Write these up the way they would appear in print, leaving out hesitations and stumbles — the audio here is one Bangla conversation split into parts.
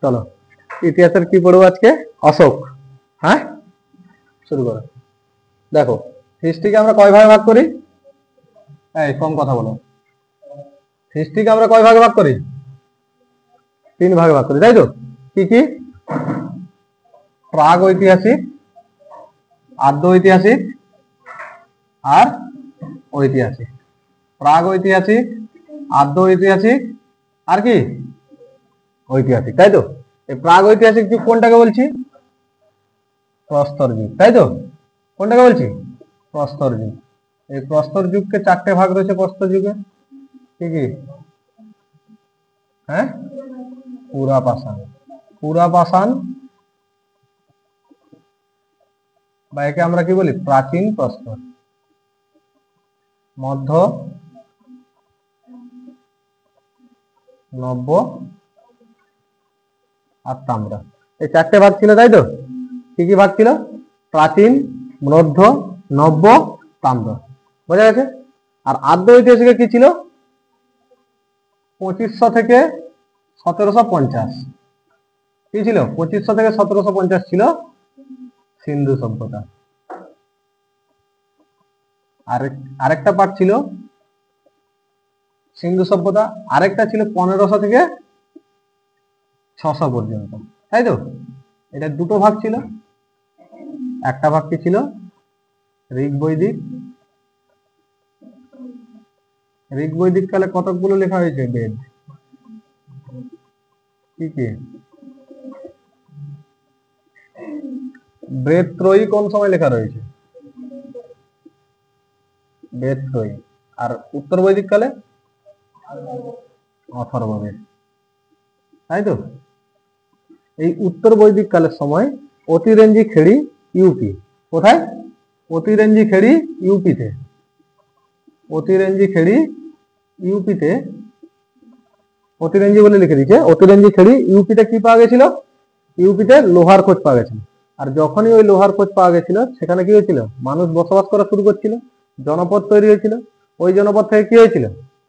চলো ইতিহাসের কি পড়বো আজকে? অশোক। হ্যাঁ, শুরু করো। দেখো, হিস্ট্রিকে আমরা কয় ভাগে ভাগ করি? এই কম কথা বলো। হিস্ট্রিকে আমরা কয় ভাগে ভাগ করি? 3 ভাগে ভাগ করি, তাই তো? কি কি? প্রাগ ঐতিহাসিক, আদ্য ঐতিহাসিক আর ঐতিহাসিক। প্রাগ ঐতিহাসিক, আদ্য ঐতিহাসিক আর কি ঐতিহাসিক, তাই তো? এই প্রাগ ঐতিহাসিক যুগ কোনটাকে বলছি? প্রস্তর যুগ, তাই তো? কোনটাকে বলছি? প্রস্তর যুগ। এই প্রস্তর যুগকে 4টে ভাগ রয়েছে প্রস্তর যুগে। কি কি? হ্যাঁ, পুরাপাষাণ। পুরাপাষাণ বা একে আমরা কি বলি? প্রাচীন প্রস্তর। মধ্য, নব্য আর তাম্র। এই 4টে ভাগ ছিল, তাই তো? কি কি ভাগ ছিল? প্রাচীন, মধ্য, নব্য, তাম্র। বোঝা গেছে? আর আদ্য ঐতিহাসিকে কি ছিল? 2500 থেকে 1750। কি ছিল? 2500 থেকে 1750 ছিল সিন্ধু সভ্যতা। আর আরেকটা পার্ট ছিল সিন্ধু সভ্যতা, আরেকটা ছিল 1500 থেকে 600 পর্যন্ত, তাই তো? এটা দুটো ভাগ ছিল। একটা ভাগ কি ছিল? ঋগ বৈদিক। ঋগ বৈদিক কালে কতকগুলো লেখা হয়েছে বেদ? কি কি? বেদ ত্রয়ী কোন সময় লেখা রয়েছে? বেদ ত্রয়ী। আর উত্তর বৈদিক কালে অথর্ববেদ, তাই তো? এই উত্তর বৈদিক কালের সময় অতিরেঞ্জি খেড়ি ইউপি। কোথায়? অতিরেঞ্জি খেড়ি ইউপিতে। অতিরেঞ্জি খেড়ি ইউপিতে, অতিরেঞ্জি বলে লিখে দিচ্ছে। অতিরেঞ্জি খেড়ি ইউপিতে কি পাওয়া গেছিল? ইউপিতে লোহার খোঁজ পাওয়া গেছিল। আর যখনই ওই লোহার খোঁজ পাওয়া গেছিল, সেখানে কি হয়েছিল? মানুষ বসবাস করা শুরু করছিল, জনপদ তৈরি হয়েছিল। ওই জনপদ থেকে কি হয়েছিল?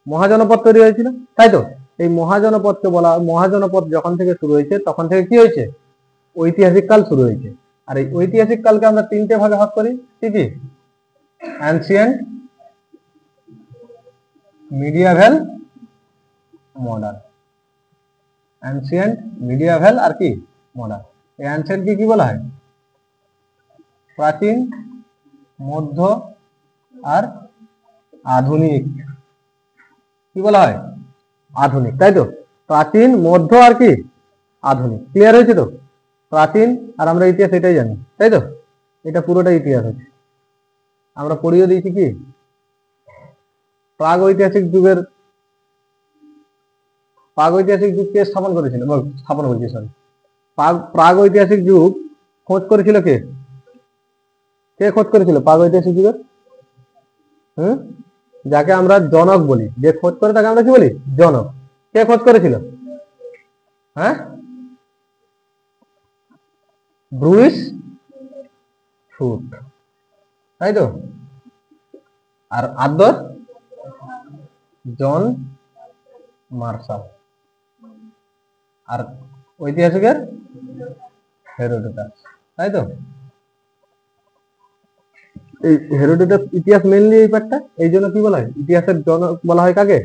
মহাজনপদ তৈরি হয়েছিল, তাই তো? এই মহাজনপদকে বলা, মহাজনপদ যখন থেকে শুরু হয়েছে তখন থেকে কি হয়েছে? ঐতিহাসিক কাল শুরু হয়েছে। আর এই ঐতিহাসিক কালকে আমরা 3টে ভাগে ভাগ করি। কি কি? Ancient, medieval, modern. Ancient, medieval আর কি মডার্ন। এই অ্যানসিয়েন্ট কি বলা হয়? প্রাচীন, মধ্য আর আধুনিক। কি বলা হয়? আধুনিক, তাই তো? প্রাচীন, মধ্য আর কি আধুনিক। ক্লিয়ার হয়েছে তো? প্রাচীন, আর আমরা ইতিহাস এটাই জানি, তাই তো? এটা পুরোটা ইতিহাস হচ্ছে। আমরা পড়িয়ে দিয়েছি কি প্রাগ ঐতিহাসিক যুগের, প্রাগ ঐতিহাসিক যুগকে স্থাপন করেছিল, স্থাপন বলছি সরি, প্রাগ ঐতিহাসিক যুগ খোঁজ করেছিল কে? কে খোঁজ করেছিল প্রাগ ঐতিহাসিক যুগের? যাকে আমরা জনক বলি, যে খোঁজ করে তাকে আমরা কি বলি? জনক। কে খোঁজ করেছিল? হ্যাঁ, ব্রুইস ফুট, তাই তো? আর আদ্যর জন মার্শাল। আর ঐতিহাসিকের হেরোডোটাস, তাই তো? এই হেরোডোটাস ইতিহাস মেনলি এই পার্টটা, এই জন্য কি বলা হয়? ইতিহাসের জনক বলা হয় কাকে?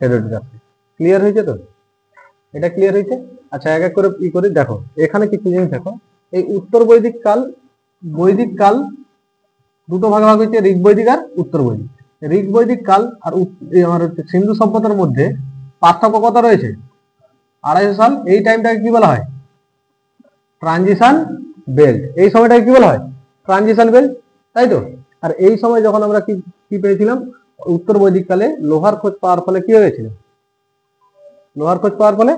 হেরোডোটাস। ক্লিয়ার হয়েছে তো? এটা ক্লিয়ার হয়েছে? আচ্ছা, এক এক করে ই করে দেখো। এখানে কিছু জিনিস দেখো। এই উত্তর বৈদিক কাল, বৈদিক কাল দুটো ভাগ ভাগ হয়েছে, ঋগ বৈদিক আর উত্তর বৈদিক। ঋগ বৈদিক কাল আর আমার সিন্ধু সভ্যতার মধ্যে পার্থক্য কত রয়েছে? 250 সাল। এই টাইমটাকে কি বলা হয়? Transition belt. এই সময়টাকে কি বলা হয়? ট্রানজিশন বেল্ট, তাই তো? আর এই সময় যখন আমরা কি কি পেয়েছিলাম? উত্তর বৈদিক কালে লোহার খোঁজ পাওয়ার ফলে কি হয়েছিল? লোহার খোঁজ পাওয়ার ফলে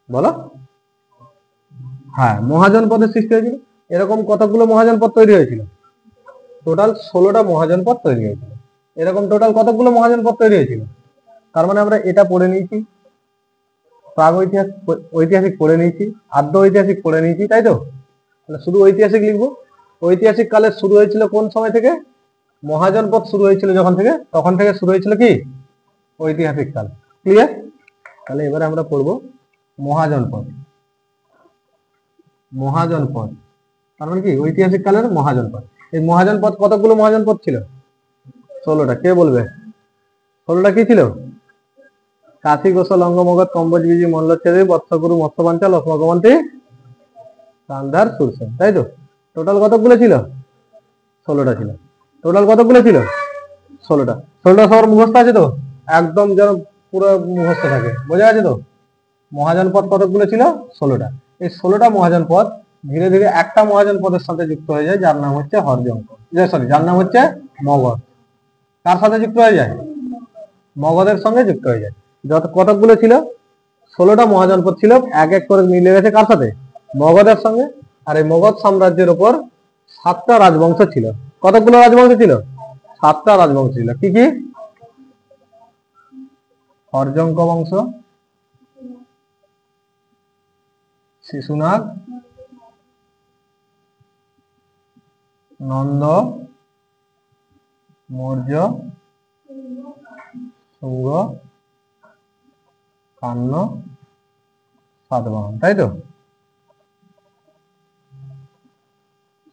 বলো। হ্যাঁ, মহাজনপদের সৃষ্টি হয়েছিল। এরকম কতগুলো মহাজনপদ তৈরি হয়েছিল? টোটাল 16টা মহাজনপদ তৈরি হয়েছিল। এরকম টোটাল কতগুলো মহাজনপদ তৈরি হয়েছিল? তার মানে আমরা এটা পড়ে নিয়েছি, প্রাগ ঐতিহাসিক পড়ে নিয়েছি, আদ্য ঐতিহাসিক পড়ে নিয়েছি, তাই তো? শুধু ঐতিহাসিক লিখবো। ঐতিহাসিক কালের শুরু হয়েছিল কোন সময় থেকে? মহাজনপদ শুরু হয়েছিল যখন থেকে, তখন থেকে শুরু হয়েছিল কি ঐতিহাসিক কাল। ক্লিয়ার? তাহলে এবারে আমরা পড়বো মহাজনপদ। মহাজনপদ তার মানে কি ঐতিহাসিক কালের মহাজনপদ। এই মহাজনপদ কতগুলো মহাজনপদ ছিল? 16টা। কে বলবে 16টা কি ছিল? কাশী, গোসল, অঙ্গ, মগধ, কম্বোজ, বিজি, মল্লচ্ছেদী, বৎসগুরু, মৎস্যপাঞ্চাল, অশ্মগমন্তী, গান্ধার, সুরসেন, তাই তো? টোটাল কতগুলো ছিল? 16টা ছিল। টোটাল কতগুলো ছিল? 16টা। 16টা সবার মুখস্থ আছে তো? একদম যেন পুরো মুখস্থ থাকে, বোঝা আছে তো? মহাজনপদ কতগুলো ছিল? 16টা। এই 16টা মহাজনপদ ধীরে ধীরে একটা মহাজনপদের সাথে যুক্ত হয়ে যায়, যার নাম হচ্ছে হরজঙ্ক, সরি, যার নাম হচ্ছে মগধ। কার সাথে যুক্ত হয়ে যায়? মগধের সঙ্গে যুক্ত হয়ে যায়। যত কতগুলো ছিল? 16টা মহাজনপদ ছিল, এক এক করে মিলে গেছে কার সাথে? মগধের সঙ্গে। আর এই মগধ সাম্রাজ্যের উপর 7টা রাজবংশ ছিল। কতগুলো রাজবংশ ছিল? 7টা রাজবংশ ছিল। কি কি? হরজঙ্ক বংশ, শিশুনাগ, নন্দ, মৌর্য, শুঙ্গ, কান্ন, সাতবাহন, তাই তো?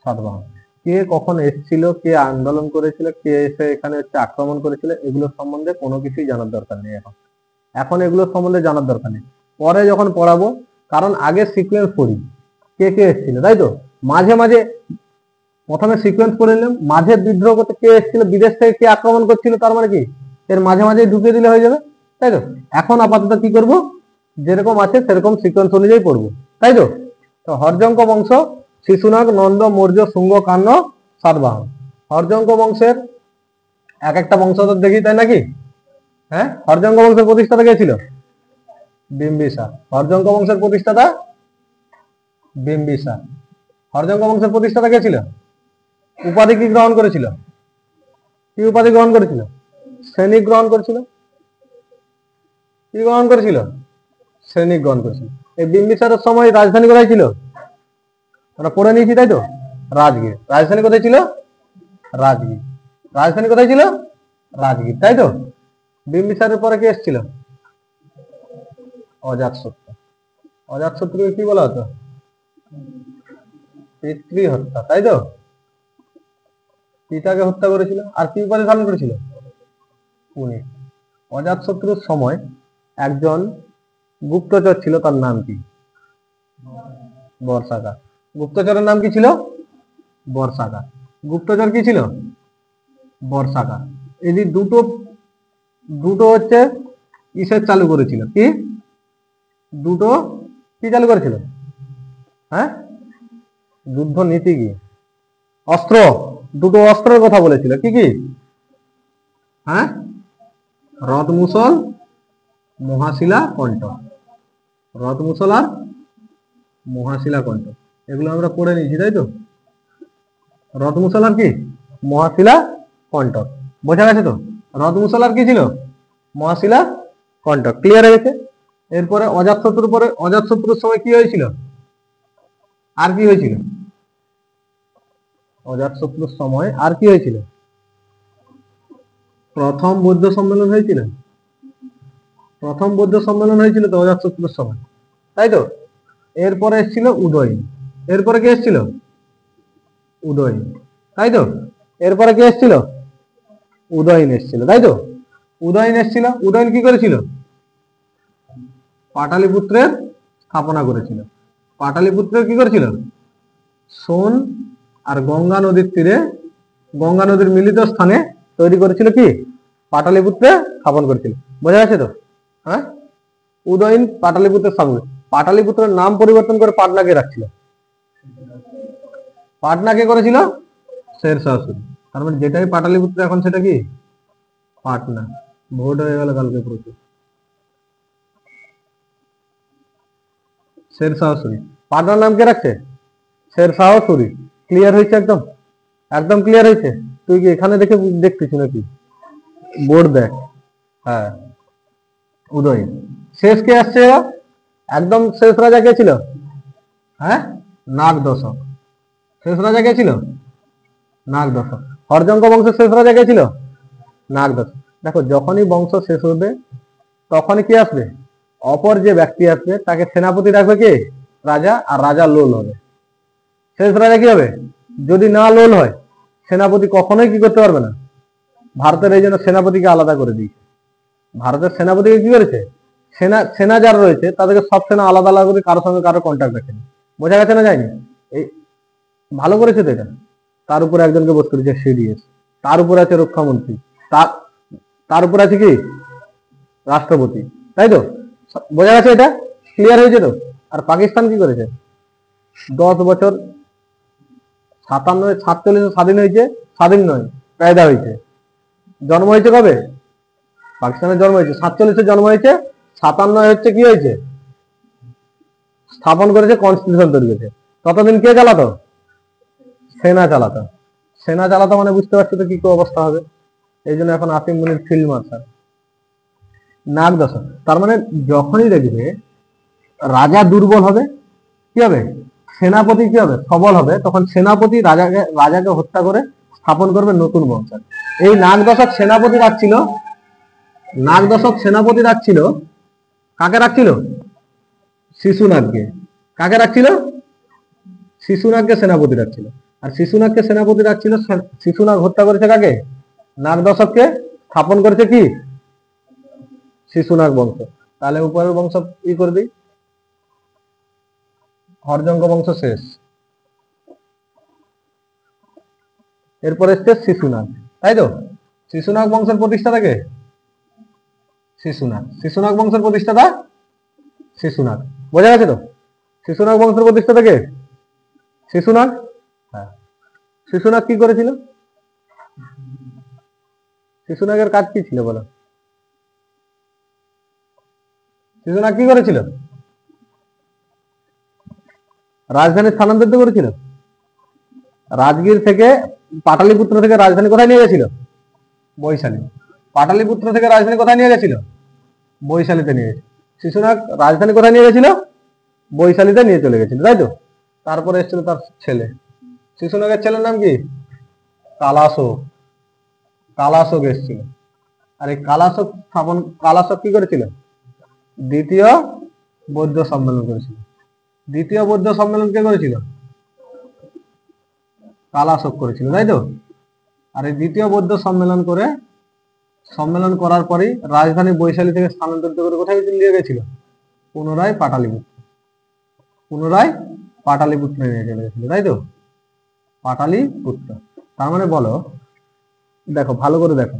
সাতবাহন। কে কখন এসেছিল, কে আন্দোলন করেছিল, কে এসে এখানে হচ্ছে আক্রমণ করেছিল, এগুলো সম্বন্ধে কোনো কিছুই জানার দরকার নেই এখন। এখন এগুলো সম্বন্ধে জানার দরকার নেই, পরে যখন পড়াবো। কারণ আগে সিকোয়েন্স পড়ি, কে কে এসেছিল, তাই তো? মাঝে মাঝে প্রথমে সিকোয়েন্স পড়ে নিলাম, মাঝে বিদ্রোহ করতে কে এসেছিল, বিদেশ থেকে কে আক্রমণ করছিল, তার মানে কি এর মাঝে মাঝে ঢুকিয়ে দিলে হয়ে যাবে, তাই তো? এখন আপাতত কি করব, যেরকম আছে সেরকম সিকোয়েন্স অনুযায়ী পড়বো, তাই তো? তো হরজঙ্ক বংশ, শিশুনাগ, নন্দ, মৌর্য, শুঙ্গ, কান্ন, সাতবাহন। হরজঙ্ক বংশের এক একটা বংশধর দেখি, তাই নাকি? হ্যাঁ, হরজঙ্ক বংশের প্রতিষ্ঠাতা কে ছিল? বিম্বিসার। হরজঙ্ক বংশের প্রতিষ্ঠাতা বিম্বিসার। হরজঙ্ক বংশের প্রতিষ্ঠাতা কে ছিল? উপাধি কি গ্রহণ করেছিল? কি উপাধি গ্রহণ করেছিল? সৈনিক গ্রহণ করেছিল। কি গ্রহণ করেছিল? সৈনিক গ্রহণ করেছিল। এই বিম্বিসারের সময় রাজধানী কোথায় ছিল? আমরা পড়ে নিয়েছি, তাই তো? রাজগীর। রাজধানী কোথায় ছিল? রাজগীর। রাজধানী কোথায় ছিল? রাজগীর, তাই তো? বিম্বিসারের পরে কে এসেছিল? অজাতশত্রু। অজাতশত্রুকে কি বলা হতো? পিতৃ হত্যা, তাই তো? পিতাকে হত্যা করেছিল। আর কি উপাধি ধারণ করেছিল? পুনিত। অজাতশত্রুর সময় একজন গুপ্তচর ছিল, তার নাম কি? বর্ষাকার। গুপ্তচরের নাম কি ছিল? বর্ষাকার। গুপ্তচর কি ছিল? বর্ষাকার। এই যে দুটো দুটো হচ্ছে ইসের চালু করেছিল, কি দুটো কি চালু করেছিল? হ্যাঁ, যুদ্ধ নীতি কি? অস্ত্র। দুটো অস্ত্রের কথা বলেছিল, কি কি? হ্যাঁ, রথমুসল, মহাশিলা কণ্ঠ। রথমুসল আর মহাশিলা কণ্ঠ, এগুলো আমরা পড়ে নিয়েছি, তাই তো? রথমুসল আর কি? মহাশিলা কণ্ঠ। বোঝা গেছে তো? রথমুসল আর কি ছিল? মহাশিলা কণ্ঠ। ক্লিয়ার হয়ে গেছে? এরপরে অজাতশত্রুর পরে, অজাতশত্রুর সময় কি হয়েছিল? আর কি হয়েছিল? অজাতশত্রুর সময় আর কি হয়েছিল? প্রথম বৌদ্ধ সম্মেলন হয়েছিল। প্রথম বৌদ্ধ সম্মেলন হয়েছিল তো অজাতশত্রুর সময়, তাই তো? এরপরে এসেছিল উদয়ন। এরপরে কে এসেছিল? উদয়ন, তাই তো? এরপরে কে এসেছিল? উদয়ন এসেছিল, তাই তো? উদয়ন এসেছিল। উদয়ন কি করেছিল? পাটালিপুত্রের স্থাপনা করেছিল। পাটালিপুত্রের কি করেছিল? সোন আর গঙ্গা নদীর তীরে, গঙ্গা নদীর মিলিত স্থানে তৈরি করেছিল, কি পাটালিপুত্রে স্থাপন করেছিল। বোঝা গেছে তো? হ্যাঁ, উদয়ন পাটালিপুত্রের স্থাপন। পাটালিপুত্রের নাম পরিবর্তন করে পাটনাকে রাখছিল। পাটনাকে করেছিল শেরশাহ সূরি। তার মানে যেটাই পাটালিপুত্র এখন সেটা কি? পাটনা। ভোট হয়ে গেল কালকে প্রচুর। শেরশাহ সূরি। পাটনার নাম কে রাখছে? শেরশাহ সূরি। ক্লিয়ার হয়েছে? একদম একদম ক্লিয়ার হয়েছে। তুই কি এখানে দেখে দেখতেছ নাকি? বোর্ড দেখ। হ্যাঁ, উদয়ন। শেষ কে আসছে? একদম শেষ রাজা কে ছিল? হ্যাঁ, নাগ দশক। শেষ রাজা কে ছিল? নাগ দশক। হরজঙ্ক বংশের শেষ রাজা কে ছিল? নাগ দশক। দেখো, যখনই বংশ শেষ হবে তখনই কি আসবে? অপর যে ব্যক্তি আসবে তাকে সেনাপতি রাখবে কে? রাজা। আর রাজা লোল হবে। শেষ রাজা কি হবে? যদি না লোল হয় সেনাপতি কখনোই কি করতে পারবে না। ভারতের এই জন্য সেনাপতিকে আলাদা করে দিয়েছে। ভারতের সেনাপতিকে কি করেছে? সেনা যারা রয়েছে তাদেরকে সব সেনা আলাদা আলাদা করে কারোর সঙ্গে কারো কন্ট্যাক্ট রাখেনি। বোঝা গেছে না যায়নি? এই ভালো করেছে তো এটা। তার উপরে একজনকে বোধ করেছে সিডিএস, তার উপরে আছে রক্ষামন্ত্রী, তার উপরে আছে কি রাষ্ট্রপতি, তাই তো? বোঝা গেছে? এটা ক্লিয়ার হয়েছে তো? আর পাকিস্তান কি করেছে? 10 বছর 47 স্বাধীন হয়েছে, স্বাধীন নয় কায়দা হয়েছে। জন্ম হয়েছে কবে? পাকিস্তানের জন্ম হয়েছে 47-এ জন্ম হয়েছে, 57 হচ্ছে কি হয়েছে? স্থাপন করেছে, কনস্টিটিউশন তৈরি করেছে। ততদিন কে চালাতো? সেনা চালাতো। সেনা চালাতো মানে বুঝতে পারছো তো কি অবস্থা হবে। এই জন্য এখন আসিম মুনির ফিল্ড মার্শাল। নাগ দশক, তার মানে যখনই দেখবে রাজা দুর্বল হবে কি হবে? সেনাপতি কি হবে? সবল হবে। তখন সেনাপতি রাজাকে হত্যা করে স্থাপন করবে নতুন বংশ। এই নাগ দশক সেনাপতি রাখছিল, কাকে রাখছিল? শিশুনাগকে। কাকে রাখছিল? শিশুনাগকে সেনাপতি রাখছিল। আর শিশুনাগকে সেনাপতি রাখছিল, শিশুনাগ হত্যা করেছে কাকে? নাগ দশককে। স্থাপন করেছে কি? শিশুনাগ বংশ। তাহলে উপরের বংশ কি করে দিই? হরজঙ্গ বংশ শেষ, এরপর এসছে শিশুনাগ, তাই তো? শিশুনাগ বংশের প্রতিষ্ঠাতা কে? শিশুনাগ বংশের প্রতিষ্ঠাতা শিশুনাগ। বোঝা গেছে তো? শিশুনাগ বংশের প্রতিষ্ঠাতা কে? শিশুনাগ। হ্যাঁ, শিশুনাগ কি করেছিল? শিশুনাগের কাজ কি ছিল বলো? শিশুনাগ কি করেছিল? রাজধানী স্থানান্তরিত করেছিল। রাজগীর থেকে, পাটালিপুত্র থেকে রাজধানী কোথায় নিয়ে গেছিল? বৈশালী। পাটালিপুত্র থেকে রাজধানী কোথায় নিয়ে গেছিল? বৈশালীতে নিয়ে গেছিল। শিশুনাগ রাজধানী কোথায় নিয়ে গেছিল? বৈশালীতে নিয়ে চলে গেছিল, তাই তো? তারপরে এসেছিল তার ছেলে। শিশুনাগের ছেলের নাম কি? কালাশোক এসেছিল। আর এই কালাশোক কি করেছিল? দ্বিতীয় বৌদ্ধ সম্মেলন করেছিল। দ্বিতীয় বৌদ্ধ সম্মেলন কে করেছিল? কালাশোক করেছিল, তাই তো? আর এই দ্বিতীয় বৌদ্ধ সম্মেলন করার পরেই রাজধানী বৈশালী থেকে স্থানান্তরিত করে কোথায় নিয়ে গেছিল? পুনরায় পাটালিপুত্রে নিয়ে চলে গেছিল, তাই তো? পাটালিপুত্র। তার মানে বলো, দেখো ভালো করে দেখো,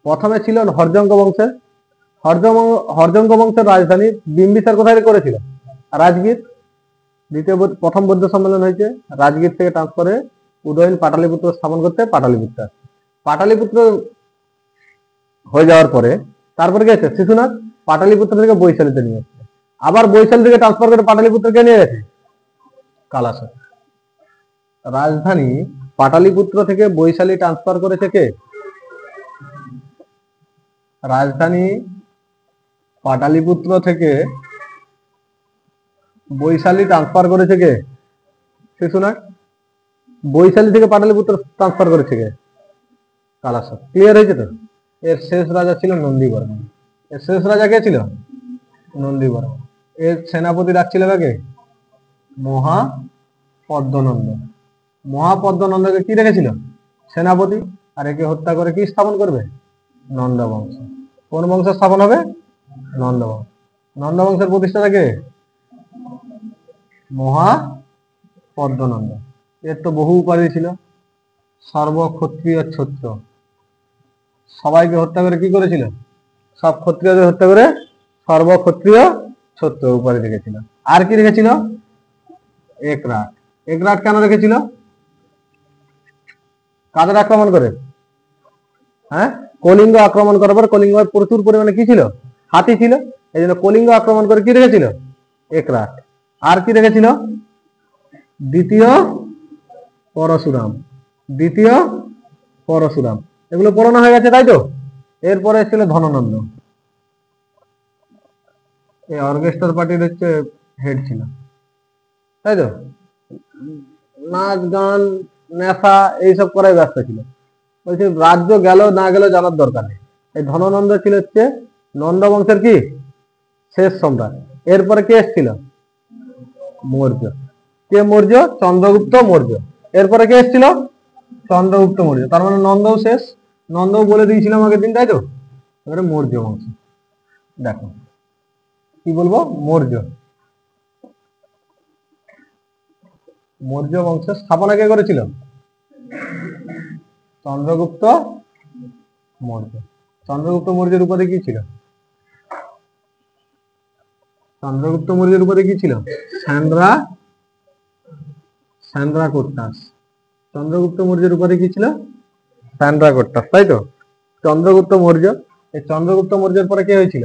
প্রথমে ছিল হরজঙ্গ বংশের। হরজঙ্গ বংশের রাজধানী বিম্বিসার কোথায় করেছিল? রাজগীর। প্রথম বৌদ্ধ সম্মেলন হয়েছে, রাজগীর থেকে ট্রান্সফারে উদয়ন পাটালিপুত্র স্থাপন করতে পাটালিপুত্র হয়ে যাওয়ার পরে তারপরে গেছে শিশুনাগ, পাটালিপুত্র থেকে বৈশালীতে নিয়ে এসেছে। আবার বৈশালী থেকে ট্রান্সফার করে পাটালিপুত্রকে নিয়ে গেছে কালাশোক। রাজধানী পাটালিপুত্র থেকে বৈশালী ট্রান্সফার করেছে কে? রাজধানী পাটালিপুত্র থেকে বৈশালী ট্রান্সফার করেছে কে? শিশুনাগ। বৈশালী থেকে পাটালিপুত্র ট্রান্সফার করেছে কে? কালাশোক। ক্লিয়ার হয়েছে তো? এর শেষ রাজা ছিল নন্দীবর্মন। এর শেষ রাজা কে ছিল? নন্দীবর্মন। এর সেনাপতি রাখছিল কাকে? মহাপদ্মনন্দকে কি রেখেছিল? সেনাপতি। আর একে হত্যা করে কি স্থাপন করবে? নন্দ বংশ। কোন বংশ স্থাপন হবে? নন্দ বংশ। নন্দ বংশের প্রতিষ্ঠাতা কে? মহাপদ্মনন্দ। এর তো বহু উপাধি ছিল। সর্বক্ষত্রিয় ছত্র। সবাইকে হত্যা করে কি করেছিল? সব ক্ষত্রিয়দের হত্যা করে সর্বক্ষত্রিয় ছত্র উপাধি রেখেছিল। আর কি রেখেছিল? একরাট কেন রেখেছিল? কাদের আক্রমণ করে? হ্যাঁ, কলিঙ্গ আক্রমণ করার পর কলিঙ্গ প্রচুর পরিমাণে কি ছিল? হাতি ছিল। এই জন্য কলিঙ্গ আক্রমণ করে কি রেখেছিল? একরাট। আর কি রেখেছিল? দ্বিতীয় পরশুরাম। এগুলো পড়ানো হয়ে গেছে, তাই তো? এরপরে ছিল ধননন্দ। এই অর্কেস্ট্রার পার্টির হচ্ছে হেড ছিল, তাই তো? নাচ গান নেশা এইসব করাই ব্যস্ত ছিল। বলছি রাজ্য গেল না গেল জানার দরকার নেই। এই ধননন্দ ছিল হচ্ছে নন্দ বংশের কি? শেষ সম্রাট। এরপরে কে এসেছিল? মৌর্য। কে মৌর্য? চন্দ্রগুপ্ত মৌর্য। এরপরে কে এসেছিল? চন্দ্রগুপ্ত মৌর্য। তার মানে নন্দও শেষ। নন্দও বলে দিয়েছিলাম আগের দিন, তাই তো? এবারে মৌর্য বংশ। দেখো কি বলবো, মৌর্য। মৌর্য বংশের স্থাপনা কে করেছিল? চন্দ্রগুপ্ত মৌর্য। চন্দ্রগুপ্ত মৌর্যের উপাধি কি ছিল? চন্দ্রগুপ্ত মৌর্যের উপাধি কি ছিল? স্যান্দ্রাকোট্টাস। চন্দ্রগুপ্ত মৌর্যের উপাধি কি ছিল? স্যান্দ্রাকোট্টাস, তাই তো? চন্দ্রগুপ্ত মৌর্য। এই চন্দ্রগুপ্ত মৌর্যের পরে কে হয়েছিল?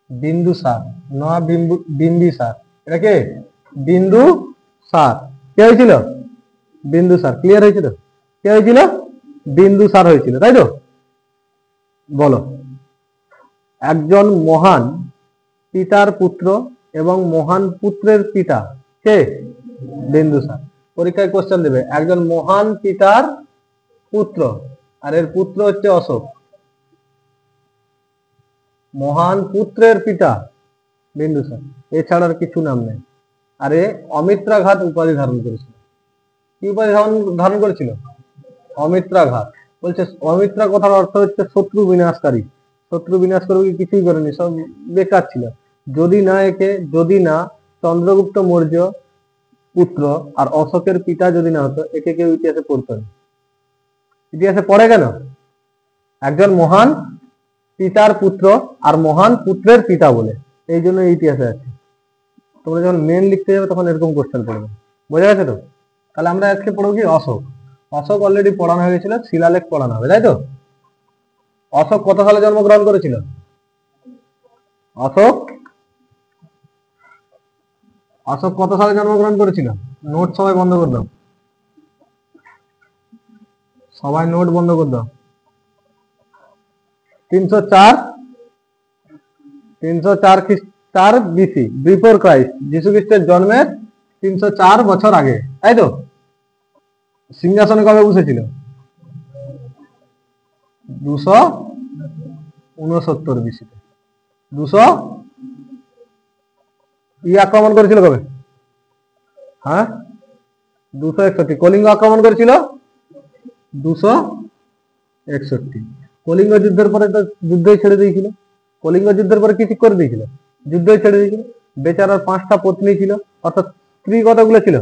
বিন্দুসার। না, বিম্বিসার। এটা কে? বিন্দুসার। কে হয়েছিল? বিন্দুসার। ক্লিয়ার হয়েছিল? কে হয়েছিল? বিন্দুসার হয়েছিল, তাই তো? বলো, একজন মহান পিতার পুত্র এবং মহান পুত্রের পিতা কে? বিন্দুসার। পরীক্ষায় কোশ্চেন দেবে, একজন মহান পিতার পুত্র, আর এর পুত্র হচ্ছে অশোক। মহান পুত্রের পিতা বিন্দুসার, এছাড়া আর কিছু নাম নেই। আরে অমিত্রাঘাত উপাধি ধারণ করেছিল। কি উপাধি ধারণ করেছিল? অমিত্রাঘাত। বলছে অমিত্রা কথার অর্থ হচ্ছে শত্রু বিনাশকারী। শত্রু বিনাশ করবে, কিছুই করেনি, সব বেকার ছিল। যদি না চন্দ্রগুপ্ত মৌর্য পুত্র আর অশোকের পিতা যদি না হতো, একে কেউ ইতিহাসে পড়তো না। ইতিহাসে পড়ে কেন? একজন মহান পিতার পুত্র আর মহান পুত্রের পিতা বলে, এই জন্য ইতিহাসে আছে। তোমরা যখন মেন লিখতে যাবে তখন এরকম কোশ্চেন পড়বে। বোঝা গেছে তো? তাহলে আমরা আজকে পড়বো কি? অশোক। অশোক অলরেডি পড়ানো হয়ে গেছিল, শিলালেখ পড়ানো হবে, তাই তো? অশোক কত সালে জন্মগ্রহণ করেছিল? অশোক অশোক কত সালে জন্মগ্রহণ করেছিল? নোট সবাই বন্ধ করে দাও। সবাই নোট বন্ধ করে দাও। 304 বিসি, বিফোর ক্রাইস্ট। যিশু খ্রিস্টের জন্মের 304 বছর আগে, তাই তো? সিংহাসনে কবে বসেছিল? 269 বিসিতে। 200 আক্রমণ করেছিল কবে? হ্যাঁ, 261। কলিঙ্গ আক্রমণ করেছিল 261। কলিঙ্গ যুদ্ধের পরে তো যুদ্ধই ছেড়ে দিয়েছিল। কলিঙ্গ যুদ্ধের পরে কি ঠিক করে দিয়েছিল? যুদ্ধই ছেড়ে দিয়েছিল। বেচারার 5টা পত্নী ছিল, অর্থাৎ স্ত্রী কতগুলো ছিল?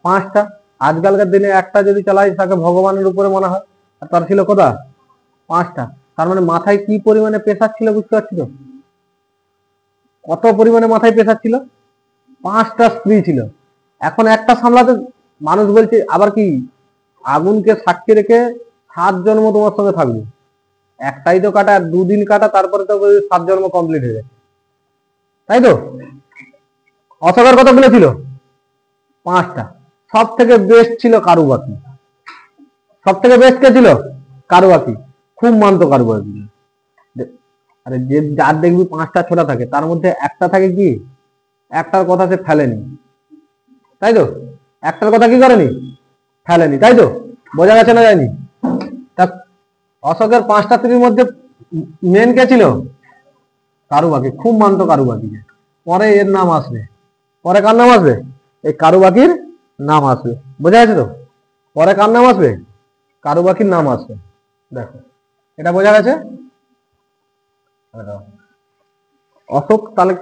5টা। আজকালকার দিনে একটা যদি চালায় তাকে ভগবানের উপরে মনে হয়, আর তার ছিল কত? 5টা। তার মানে মাথায় কি পরিমাণে প্রেসার ছিল, বুঝতে পারছি তো? কত পরিমাণে মাথায় প্রেসার ছিল? 5টা স্ত্রী ছিল। এখন একটা সামলাতে মানুষ বলছে আবার কি, আগুনকে সাক্ষী রেখে 7 জন্ম তোমার সঙ্গে থাকবে। একটাই তো কাটা, 2 দিন কাটা, তারপরে তো 7 জন্ম কমপ্লিট হয়ে যায়, তাই তো? অশোকের কতগুলো ছিল? 5টা। সব থেকে বেস্ট ছিল কারুবাকি। সব থেকে বেস্ট কে ছিল? কারুবাকি। খুব মানতো কারুবাকি। আরে যার দেখবি 5টা ছোটা থাকে, তার মধ্যে একটা থাকে কি, একটার কথা সে ফেলেনি, তাই তো? একটার কথা কি করেনি? ফেলেনি, তাই তো? বোঝা গেছে না যায়নি? তা অশোকের 5টা স্ত্রীর মধ্যে মেন কে ছিল? কারুবাকি। খুব মানতো কারুবাকিকে। পরে এর নাম আসবে। পরে কার নাম আসবে? এই কারুবাকির নাম আসবে। বোঝা গেছে তো? পরে কার নাম আসবে? কারুবাকির নাম আসবে। দেখো, এটা বোঝা গেছে? অশোক তাহলে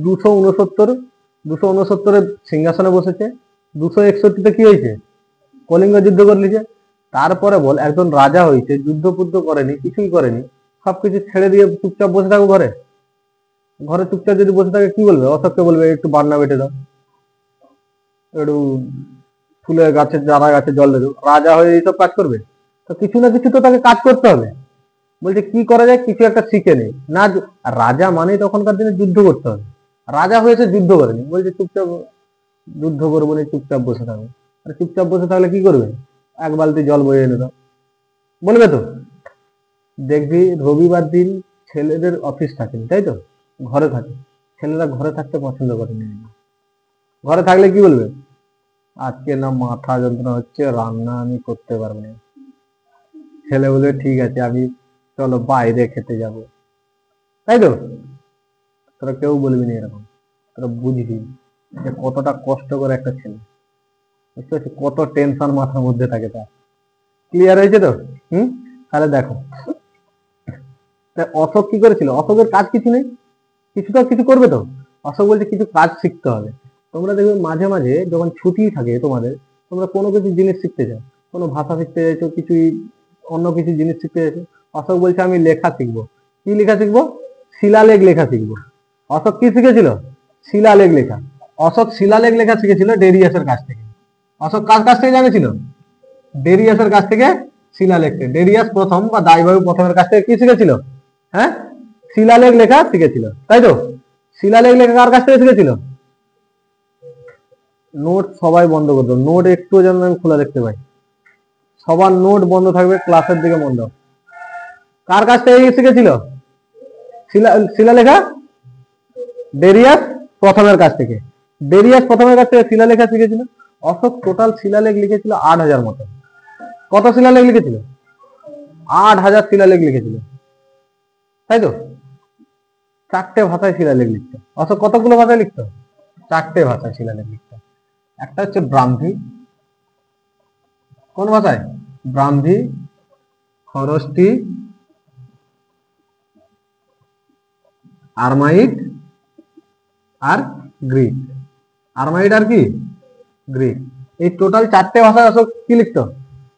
269 সিংহাসনে বসেছে। 261-তে কি হয়েছে? কলিঙ্গ যুদ্ধ করে নিয়েছে। তারপরে বল, একজন রাজা হয়েছে, যুদ্ধ বুদ্ধ করেনি, কিছুই করেনি, সবকিছু ছেড়ে দিয়ে চুপচাপ বসে থাকো ঘরে? ঘরে চুপচাপ যদি বসে থাকে, কি বলবে? অশোককে বলবে একটু বান্না বেটে দাও, একটু ফুলের গাছে, চারা গাছে জল দেবে। রাজা হয়ে এইসব কাজ করবে? তো কিছু না কিছু তো তাকে কাজ করতে হবে। বলছে কি করা যায়, কিছু একটা শিখে নেই না। রাজা মানে তখনকার দিনে যুদ্ধ করতে হবে। রাজা হয়েছে, যুদ্ধ করেনি, বলছে চুপচাপ যুদ্ধ করবো না, চুপচাপ বসে থাকবে। আর চুপচাপ বসে থাকলে কি করবে? 1 বালতি জল বয়ে এনে দাও, বলবে তো? দেখবি রবিবার দিন ছেলেদের অফিস থাকেনি, তাই তো? ঘরে থাকে। ছেলেরা ঘরে থাকতে পছন্দ করেনি। ঘরে থাকলে কি বলবে? আজকে না মাথা যন্ত্রণা হচ্ছে, রান্না আমি করতে পারবো না। ছেলে বলবে ঠিক আছে, আমি চলো বাইরে খেতে যাব। তাই তো? তোরা কেউ বলবি না এরকম, তোরা বুঝবি যে কতটা কষ্ট করে একটা ছেলে, বুঝতে পারছিস কত টেনশন মাথার মধ্যে থাকে তার। ক্লিয়ার হয়েছে তো? তাহলে দেখো অশোক কি করেছিল, অশোকের কাজ কিছু নেই, কিছু তো কিছু করবে তো। অশোক বলছে কিছু কাজ শিখতে হবে। তোমরা দেখবে মাঝে মাঝে যখন ছুটি থাকে তোমাদের, তোমরা কোনো কিছু জিনিস শিখতে চাও, কোনো ভাষা শিখতে চাইছো, কিছুই অন্য কিছু জিনিস শিখতে চাইছো। অশোক বলছে আমি লেখা শিখবো। কি লেখা শিখবো? শিলালেখ লেখা শিখবো। অশোক কি শিখেছিল? শিলালেখ লেখা। অশোক শিলালেখ লেখা শিখেছিল ডেরিয়াসের কাছ থেকে। অশোক কার কাছ থেকে জানেছিল? ডেরিয়াসের কাছ থেকে শিলালেখকে। ডেরিয়াস প্রথম বা দাইবায়ু প্রথমের কাছ থেকে কি শিখেছিল? হ্যাঁ, শিলালেখ লেখা শিখেছিল, তাই তো? শিলালেখ লেখা কার কাছ থেকে শিখেছিল? নোট সবাই বন্ধ করে দাও, নোট একটু যেন আমি খোলা দেখতে পাই। সবার নোট বন্ধ থাকবে, ক্লাসের দিকে মন দাও। কার কাছ থেকে শিখেছিল শিলালেখা? ডেরিয়াস প্রথমের কাছ থেকে। ডেরিয়াস প্রথমের কাছ থেকে শিলালেখা শিখেছিল। অশোক টোটাল শিলালেখ লিখেছিল 8,000 মতো। কত শিলালেখ লিখেছিল? 8,000 শিলালেখ লিখেছিল, তাই তো? 4টে ভাষায় শিলালেখ লিখতো। অশোক কতগুলো ভাষায় লিখতো? 4টে ভাষায় শিলালেখ লিখতো। একটা হচ্ছে ব্রাহ্মী। কোন ভাষায়? ব্রাহ্মী, খরষ্টি, আরমাইট আর গ্রিক। আরমাইট আর কি? গ্রিক। এই টোটাল 4টে ভাষায় অশোক কি লিখতো?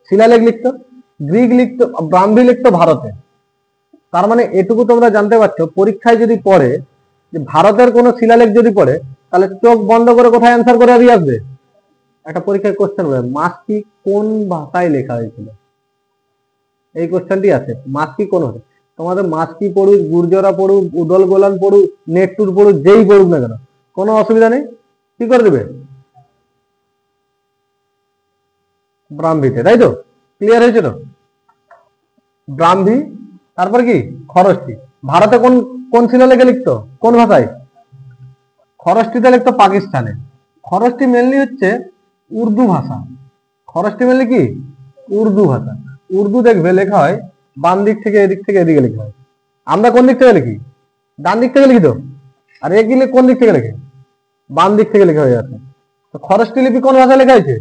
শিলালেখ লিখতো। গ্রিক লিখতো, ব্রাহ্মী লিখতো ভারতে। তার মানে এটুকু তোমরা জানতে পারছো, পরীক্ষায় যদি পড়ে যে ভারতের কোন শিলালেখ যদি পড়ে, তাহলে চোখ বন্ধ করে কোথায় অ্যান্সার করে দিয়ে আসবে? একটা পরীক্ষায় কোশ্চেন হবে, মাছটি কোন ভাষায় লেখা হয়েছিল, এই কোশ্চেনটি আছে। মাছটি কোন হবে? তোমাদের মাছটি পড়ুক, গুর্জরা পড়ুক, উদল গোলান পড়ুক, নেটটুর পড়ুক, যেই পড়ুক না কেন, কোনো অসুবিধা নেই। কি করে দেবে? ব্রাহ্মীতে, তাই তো? ক্লিয়ার হয়েছে তো? ব্রাহ্মী, তারপর কি? খরষ্টি। ভারতে কোন কোন শিলালেখে লিখতো, কোন ভাষায়? খরষ্টিতে লিখতো পাকিস্তানে। খরষ্টি মেনলি হচ্ছে উর্দু ভাষা। খরষ্টি মেনলি কি? উর্দু ভাষা। উর্দু দেখবে লেখা হয় বাম দিক থেকে এদিক থেকে এদিকে লেখা হয়। আমরা কোন দিক থেকে লিখি? ডান দিক থেকে লিখি তো। আর এগুলি কোন দিক থেকে লেখে? বাম দিক থেকে লেখা হয়ে যাচ্ছে। তো খরষ্টি লিপি কোন ভাষায় লেখা হয়েছে?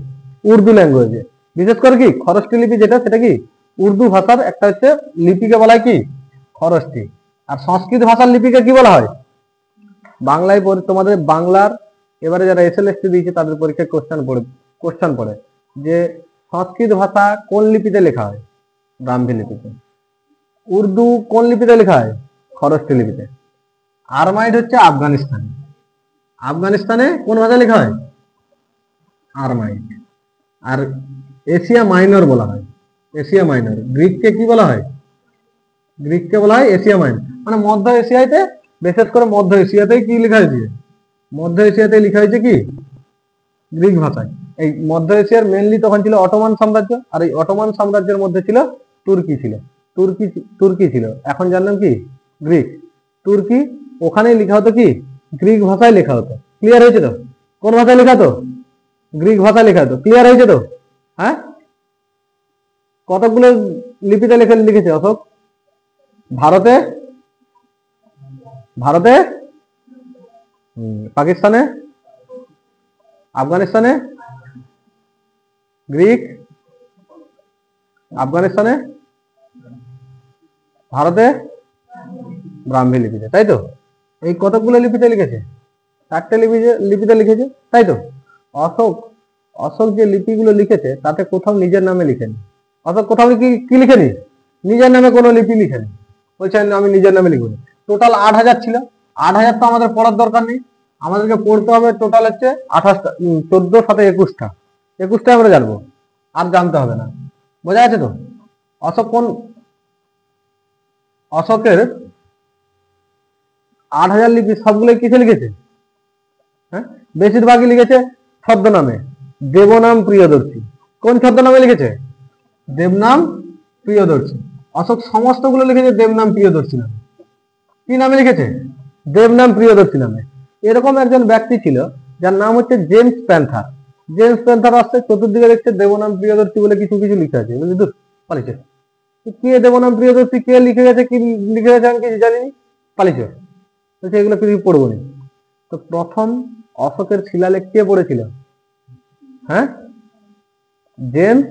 উর্দু ল্যাঙ্গুয়েজে। বিশেষ করে কি খরষ্টি লিপি যেটা, সেটা কি উর্দু ভাষার একটা হচ্ছে লিপিকে বলা হয় কি খরষ্টি। আর সংস্কৃত ভাষার লিপিকে কি বলা হয়? বাংলায় তোমাদের বাংলার এবারে যারা এসএলএসটি দিয়েছে তাদের পরীক্ষায় কোশ্চেন পড়ে যে সংস্কৃত ভাষা কোন লিপিতে লেখা হয়? ব্রাহ্মী লিপিতে। উর্দু কোন লিপিতে লেখা হয়? খরষ্টি লিপিতে। আরমাইট হচ্ছে আফগানিস্তানে। আফগানিস্তানে কোন ভাষায় লেখা হয়? আরমাইট। আর এশিয়া মাইনর বলা হয়, এশিয়া মাইনর। গ্রিককে কি বলা হয়? গ্রিককে বলা হয় এশিয়া মাইনর। মানে মধ্য এশিয়াতে, বিশেষ করে মধ্য এশিয়াতেই কি লেখা হয়েছে? মধ্য এশিয়াতে লেখা হয়েছে কি গ্রিক ভাষায়। এই মধ্য এশিয়ার মেনলি তখন ছিল অটোমান সাম্রাজ্য, আর এই অটোমান সাম্রাজ্যের মধ্যে ছিল তুর্কি ছিল। তুর্কি তুর্কি ছিল, এখন জানলাম কি গ্রিক। তুর্কি, ওখানেই লেখা হতো কি গ্রিক ভাষায় লেখা হতো। ক্লিয়ার হয়েছে তো? কোন ভাষায় লেখা হতো? গ্রিক ভাষায় লেখা হতো। ক্লিয়ার হয়েছে তো? হ্যাঁ, কতগুলো লিপিতে লিখেছে অশোক? ভারতে, ভারতে, পাকিস্তানে, আফগানিস্তানে, গ্রিক, আফগানিস্তানে, ভারতে, ব্রাহ্মী লিপিতে, তাই তো? এই কতগুলো লিপিতে লিখেছে? 4টে লিপিতে লিখেছে, তাই তো? অশোক অশোক যে লিপিগুলো লিখেছে তাতে কোথাও নিজের নামে লিখেনি। অশোক কোথাও কি লিখেনি? নিজের নামে কোনো লিপি লিখেনি। বলছেন আমি নিজের নামে লিখবো। টোটাল 8,000 ছিল। 8,000 তো আমাদের পড়ার দরকার নেই, আমাদেরকে পড়তে হবে টোটাল হচ্ছে 28টা, 14 7 21টা। 21টা আমরা জানবো, আর জানতে হবে না। বোঝা গেছে তো? অশোক কোন অশোকের 8,000 লিপি সবগুলো কিসে লিখেছে? হ্যাঁ, বেশিরভাগই লিখেছে ছদ্মনামে। দেবনাম প্রিয়দর্শী। কোন ছদ্মনামে লিখেছে? দেবনাম প্রিয়দর্শী। অশোক সমস্তগুলো লিখেছে দেবনাম প্রিয়দর্শী নামে। কি নামে লিখেছে? দেবনাম প্রিয়দর্শী নামে। এরকম একজন ব্যক্তি ছিল যার নাম হচ্ছে জেমস প্যান্থার। জেমস প্যান্থার আসছে, চতুর্দিকে দেখছে দেবনাম প্রিয়দর্শী বলে কিছু কিছু লিখে আছে, বুঝলি তো? কে দেবনাম প্রিয়দর্শী কে লিখে গেছে, কি লিখে গেছে আমি কিছু জানিনি। পালিছ, বলছে এগুলো কিছু পড়বো না। তো প্রথম অশোকের শিলালেখ কে পড়েছিল? হ্যাঁ, জেমস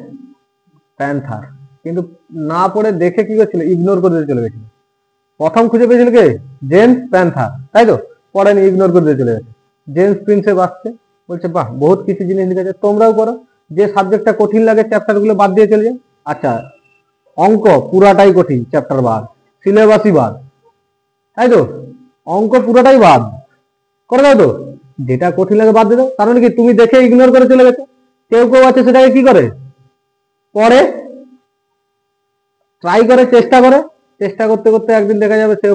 প্যান্থার। কিন্তু না পড়ে দেখে কি করছিল, ইগনোর করে চলে গেছিল। প্রথম খুঁজে পেয়েছিল কে? জেমস প্যান্থার, তাই তো? পড়েনি, ইগনোর করে চলে গেছে। জেমস প্রিন্সেপ আসছে, বলছে বাহ বহুত কিছু জিনিস লিখেছে, তোমরাও করো। যে সাবজেক্টটা কঠিন লাগে চ্যাপ্টার গুলো বাদ দিয়ে চলে যায়। আচ্ছা, অঙ্ক পুরাটাই কঠিন, চ্যাপ্টার বাদ, সিলেবাসই বাদ, তাই তো? অঙ্ক পুরোটাই বাদ করে দাও তো, যেটা কঠিন লাগে বাদ দিয়ে দাও। কারণ কি, তুমি দেখে ইগনোর করে চলে গেছো। কেউ কেউ আছে সেটাকে কি করে, পড়ে, ট্রাই করে, চেষ্টা করে, চেষ্টা করতে করতে একদিন দেখা যাবে সে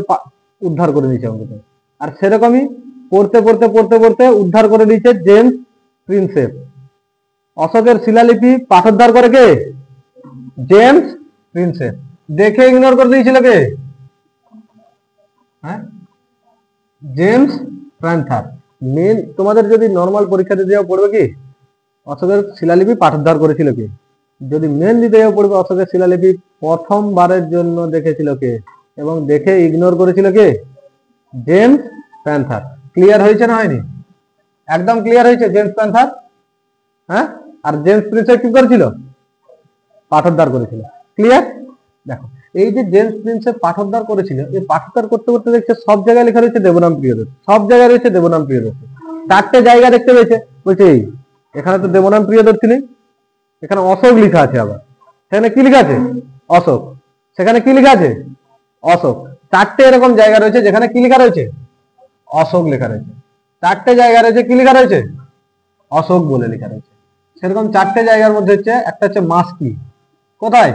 উদ্ধার করে নিয়েছে অঙ্কটা। আর সেরকমই পড়তে পড়তে পড়তে পড়তে উদ্ধার করে দিয়েছে জেমস প্রিন্সেপ। অশোকের শিলালিপি পাঠোদ্ধার করে কে? James Prinsep. দেখে ইগনোর করে দিয়েছিল কে? হ্যাঁ, জেমস প্যান্থার। মেন তোমাদের যদি নর্মাল পরীক্ষা দিতে যাও পড়বে কি, অশোকের শিলালিপি পাঠোদ্ধার করেছিল কে। যদি মেন দিতে যাও পড়বে অশোকের শিলালিপি প্রথমবারের জন্য দেখেছিল কে, এবং দেখে ইগনোর করেছিল কে? James panther. ক্লিয়ার হয়েছে না হয়নি? একদম ক্লিয়ার হয়েছে জেমস প্যান্থার। হ্যাঁ, আর জেমস প্রিন্সেপ কি করেছিল? পাঠোদ্ধার করেছিল। ক্লিয়ার? দেখো, এই যে জেমস প্রিন্সেপ পাঠোদ্ধার করেছিল, এই পাঠোদ্ধার করতে করতে দেখছে সব জায়গায় লেখা রয়েছে দেবনাম প্রিয়দর্শী, সব জায়গায় রয়েছে দেবনাম প্রিয়দর্শী। 4টে জায়গা দেখতে পেয়েছে, বলছে এই এখানে তো দেবনাম প্রিয়দর্শী নেই, এখানে অশোক লেখা আছে। আবার সেখানে কি লেখা আছে? অশোক। সেখানে কি লেখা আছে? অশোক। 4টে এরকম জায়গা রয়েছে যেখানে কি লেখা রয়েছে? অশোক লেখা রয়েছে। 4টে জায়গা রয়েছে কি লেখা রয়েছে? অশোক বলে লেখা রয়েছে। সেরকম 4টে জায়গার মধ্যে হচ্ছে একটা হচ্ছে মাস্কি, কোথায়?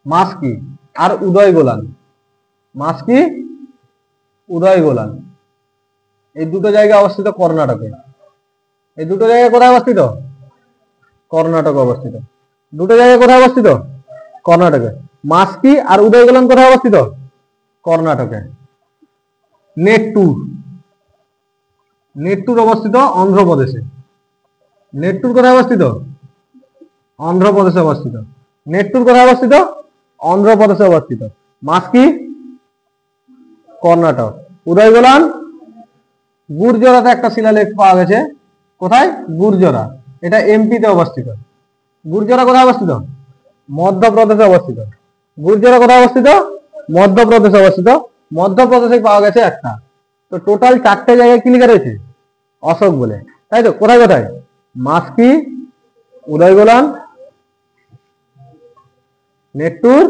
মাস্কি আর উদয় গোলান। মাস্কি, উদয় গোলান, এই দুটো জায়গা অবস্থিত কর্ণাটকে। এই দুটো জায়গা কোথায় অবস্থিত? কর্ণাটকে অবস্থিত। দুটো জায়গা কোথায় অবস্থিত? কর্ণাটকে। মাস্কি আর উদয় গোলান কোথায় অবস্থিত? কর্ণাটকে। নেট্টুর, নেট্টুর অবস্থিত অন্ধ্রপ্রদেশে। নেট্টুর কোথায় অবস্থিত? অন্ধ্রপ্রদেশে অবস্থিত। নেট্টুর কোথায় অবস্থিত? অন্ধ্রপ্রদেশে অবস্থিত। মাস্কি কর্ণাটক। উদয় গোলান গুর্জরাতে একটা শিলালেখ পাওয়া গেছে। কোথায়? গুর্জরা, এটা এমপিতে অবস্থিত। গুর্জরা কোথায় অবস্থিত? মধ্যপ্রদেশে অবস্থিত। গুর্জরা কোথায় অবস্থিত? মধ্যপ্রদেশে অবস্থিত। মধ্যপ্রদেশে পাওয়া গেছে একটা। তো টোটাল 4টে জায়গায় কি লেখা রয়েছে? অশোক বলে, তাই তো? কোথায় কোথায়? মাস্কি, উদয় গোলান, নেট্টুর,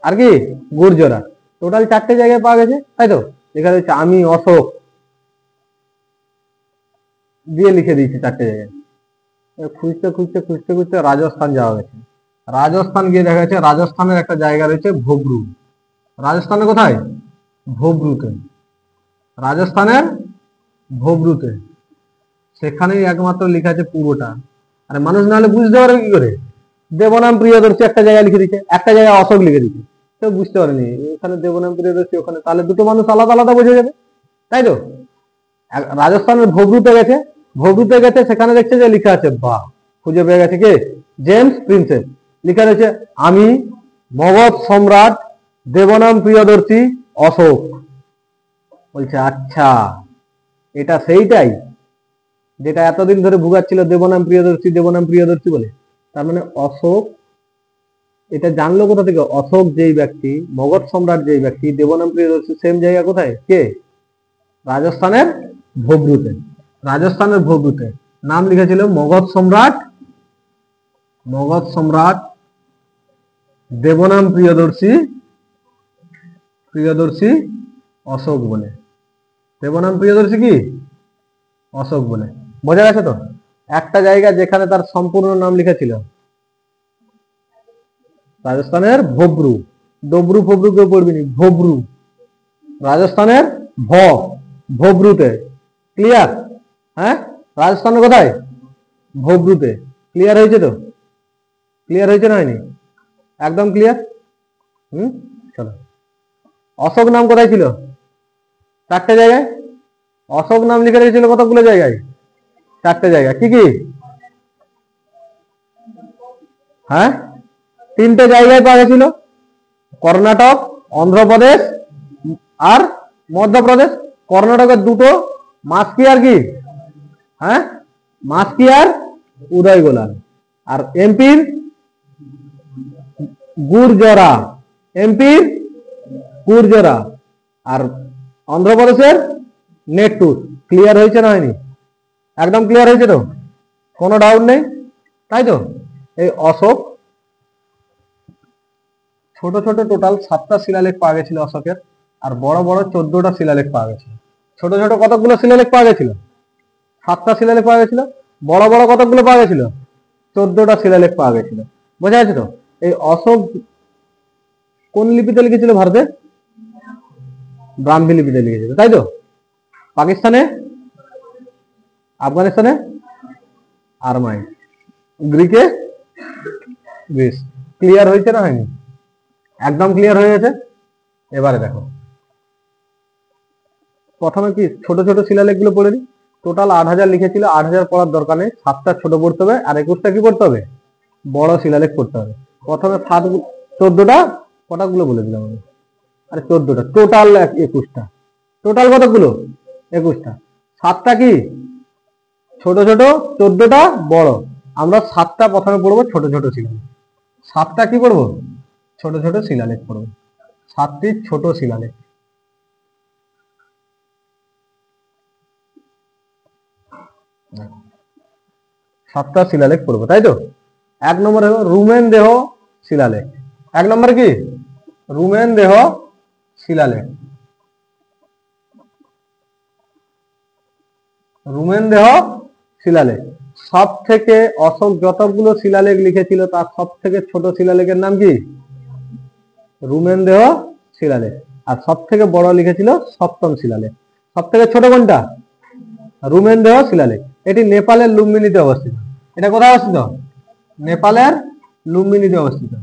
আর কি গুর্জরা। টোটাল 4টে জায়গায় পাওয়া গেছে, তাই তো? লেখা রয়েছে আমি অশোক দিয়ে লিখে দিয়েছি 4টে জায়গায়। খুঁজতে খুঁজতে খুঁজতে খুঁজতে রাজস্থান যাওয়া গেছে। রাজস্থান গিয়ে দেখা যাচ্ছে রাজস্থানের একটা জায়গা রয়েছে ভোবরু। রাজস্থানে কোথায়? ভোবরুতে। রাজস্থানের ভোবরুতে, সেখানেই একমাত্র লেখা আছে পুরোটা। আরে মানুষ নাহলে বুঝতে পারবে কি করে? দেবনাম প্রিয়দর্শী একটা জায়গায় লিখে দিচ্ছে, একটা জায়গায় অশোক লিখে দিচ্ছে, কেউ বুঝতে পারেনি এখানে দেবনাম প্রিয়দর্শী ওখানে, তাহলে দুটো মানুষ আলাদা আলাদা বোঝা যাবে, তাই তো? রাজস্থানের ভোবরুতে গেছে, ভোবরুতে গেছে, সেখানে দেখছে যে লেখা আছে, বাহ, খুঁজে পেয়ে গেছে কে? James Prinsep. লেখা রয়েছে আমি মগধ সম্রাট দেবনাম প্রিয়দর্শী অশোক। বলছে আচ্ছা, এটা সেইটাই যেটা এতদিন ধরে ভুগাচ্ছিল দেবনাম প্রিয়দর্শী দেবনাম প্রিয়দর্শী বলে। তার মানে অশোক, এটা জানলো কোথা থেকে? অশোক যেই ব্যক্তি, মগধ সম্রাট যেই ব্যক্তি, দেবনাম প্রিয়দর্শী সেম জায়গা কোথায়? কে? রাজস্থানের ভোবরুতে। রাজস্থানের ভোবরুতে নাম লিখেছিল মগধ সম্রাট, মগধ সম্রাট দেবনাম প্রিয়দর্শী, প্রিয়দর্শী অশোক বলে। দেবনাম প্রিয়দর্শী কি? অশোক বলে। বোঝা গেছে তো? একটা জায়গা যেখানে তার সম্পূর্ণ নাম লিখেছিল, রাজস্থানের ভোবরু। ডবরু ফবরু কেউ পড়বিনি, ভোবরু। রাজস্থানের ভোবরুতে। ক্লিয়ার? হ্যাঁ, রাজস্থানের কোথায়? ভোবরুতে। ক্লিয়ার হয়েছে তো? ক্লিয়ার হয়েছে না হয়নি? একদম ক্লিয়ার। চলো, অশোক নাম কোথায় ছিল? 4টে জায়গায়। অশোক নাম লিখে রেখেছিল কতগুলো জায়গায়? 4টে জায়গা। কি কি? হ্যাঁ, 3টে জায়গায় পাওয়া গেছিল, কর্ণাটক, অন্ধ্রপ্রদেশ আর মধ্যপ্রদেশ, কর্ণাটকের দুটো মাস্কি আর কি, হ্যাঁ মাস্কি আর উদয়গোলান। আর এমপির গুর্জরা, এমপির গুর্জরা। আর অন্ধ্রপ্রদেশের নেট্টুর। ক্লিয়ার হয়েছে না হয়নি? একদম ক্লিয়ার হয়েছে তো, কোনো ডাউট নেই, তাই তো? এই অশোক ছোট ছোট টোটাল 7টা শিলালেখ পাওয়া গেছিল অশোকের, আর বড় বড় 14টা শিলালেখ পাওয়া গেছিল। ছোট ছোট কতগুলো শিলালেখ পাওয়া গেছিল? 7টা শিলালেখ পাওয়া গেছিল। বড় বড় কতগুলো পাওয়া গেছিল? 14টা শিলালেখ পাওয়া গেছিল। বোঝা যাচ্ছে তো? এই অশোক কোন লিপিতে লিখেছিল ভারতে? ব্রাহ্মী লিপিতে লিখেছিল, তাই তো? পাকিস্তানে, আফগানিস্তানে আরমাইক, গ্রিকে গ্রিস। ক্লিয়ার হয়েছে না হয়নি? একদম ক্লিয়ার হয়ে গেছে। এবারে দেখো, প্রথমে কি ছোট ছোট শিলালেখ গুলো পড়ে নিই। টোটাল 8000 লিখেছিল, 8000 পড়ার দরকার নেই, 7টা ছোট পড়তে হবে আর 21টা কি পড়তে হবে? বড় শিলালেখ পড়তে হবে। প্রথমে 14টা, কটাগুলো বলে দিলাম আমি? আরে 14টা, টোটাল 21টা। টোটাল কতগুলো? 21টা। 7টা কি ছোট ছোট, 14টা বড়। আমরা 7টা প্রথমে পড়বো ছোট ছোট শিলালেখ। 7টা কি পড়বো? ছোট ছোট শিলালেখ পড়বো। 7টি ছোট শিলালেখ। সাতটা শিলালেখ পড়বো, তাই তো? 1 নম্বর হলো রুমেন দেহ শিলালেখ। 1 নম্বর কি? রুমেন দেহ শিলালেখ। রুমেন দেহ শিলালেখ। সব থেকে অশোক যতগুলো শিলালেখ লিখেছিল তার সব থেকে ছোট শিলালেখের নাম কি? রুমেন দেহ শিলালেখ। আর সব থেকে বড় লিখেছিল সপ্তম শিলালেখ। সব থেকে ছোট কোনটা? রুমেন দেহ শিলালেখ। এটি নেপালের লুম্বিনীতে অবস্থিত। এটা কোথায় অবস্থিত? নেপালের লুম্বিনীতে অবস্থিত।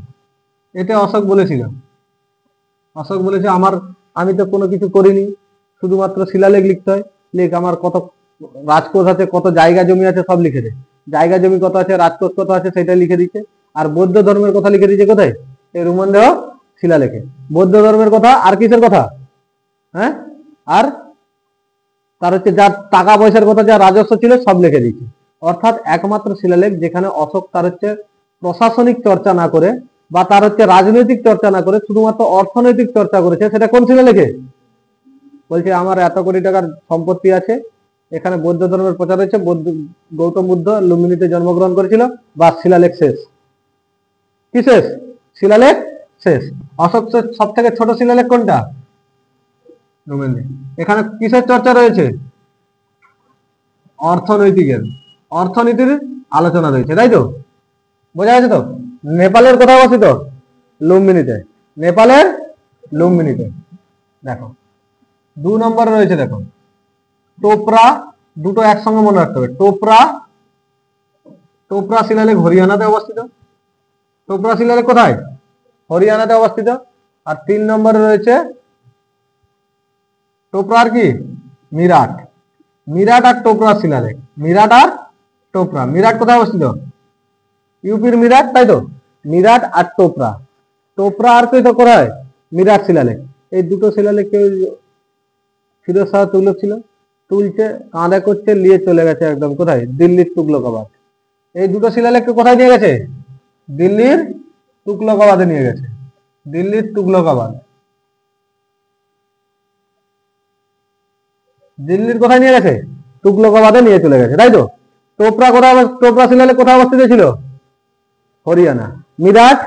এতে অশোক বলেছিল, অশোক বলেছে আমি তো কোনো কিছু করিনি, শুধুমাত্র শিলালেখ লিখতে হয়। লিখ, আমার কত রাজকোষ আছে, কত জায়গা জমি আছে, সব লিখে দে। জায়গা জমি কত আছে, রাজকোষ কত আছে, সেটা লিখে দিচ্ছে। আর বৌদ্ধ ধর্মের কথা লিখে দিচ্ছে কোথায়? এই রুমেন দেহ শিলালেখে। বৌদ্ধ ধর্মের কথা আর কিসের কথা? হ্যাঁ, আর তার হচ্ছে যার টাকা পয়সার কথা, যা রাজস্ব ছিল, সব লিখে দিচ্ছে। অর্থাৎ একমাত্র শিলালেখ যেখানে অশোক তার হচ্ছে প্রশাসনিক চর্চা না করে বা তার হচ্ছে রাজনৈতিক চর্চা না করে শুধুমাত্র অর্থনৈতিক চর্চা করেছে, সেটা কোন শিলালেখে? বলছে আমার এত কোটি টাকার সম্পত্তি আছে, এখানে বৌদ্ধ ধর্মের প্রচার হয়েছে, গৌতম বুদ্ধ লুম্বিনীতে জন্মগ্রহণ করেছিল, বা শিলালেখ শেষ। কি শেষ? শিলালেখ শেষ। অশোক সব থেকে ছোট শিলালেখ কোনটা? রুমেন্দ্র। এখানে কিসের চর্চা রয়েছে? অর্থনৈতিকের, অর্থনীতির আলোচনা রয়েছে, তাই তো? বোঝা গেছে তো? নেপালের কোথায় অবস্থিত? লুম্বিনীতে। নেপালের লুম্বিনীতে। দেখো 2 নম্বরে রয়েছে, দেখো টোপরা। দুটো একসঙ্গে মনে রাখতে হবে। টোপরা, টোপরা শিলালেখ হরিয়ানাতে অবস্থিত। টোপরা শিলালেখ কোথায়? হরিয়ানাতে অবস্থিত। আর 3 নম্বরে রয়েছে টোপরার কি? মিরাট। মিরাট আর টোপরা শিলালেখ। মিরাট আর টোপরা। মিরাট কোথায় অবস্থিত? ইউপির মিরাট, তাই তো? মিরাট আর টোপরা। টোপরা আর কই তো কোথায়? মিরাট শিলালেখ। এই দুটো শিলালেখ ফিরোজ শাহ তুগলক ছিল, তুলছে, কাঁধে করছে, নিয়ে চলে গেছে একদম কোথায়? দিল্লির তুগলকাবাদ। এই দুটো শিলালেখকে কোথায় নিয়ে গেছে? দিল্লির তুগলকাবাদে নিয়ে গেছে। দিল্লির তুগলকাবাদ। দিল্লির কোথায় নিয়ে গেছে? তুগলকাবাদে নিয়ে চলে গেছে, তাই তো? টোপরা কোথায়? টোপরা শিলালেখ কোথায় অবস্থিত ছিল? হরিয়ানা। মিরাট,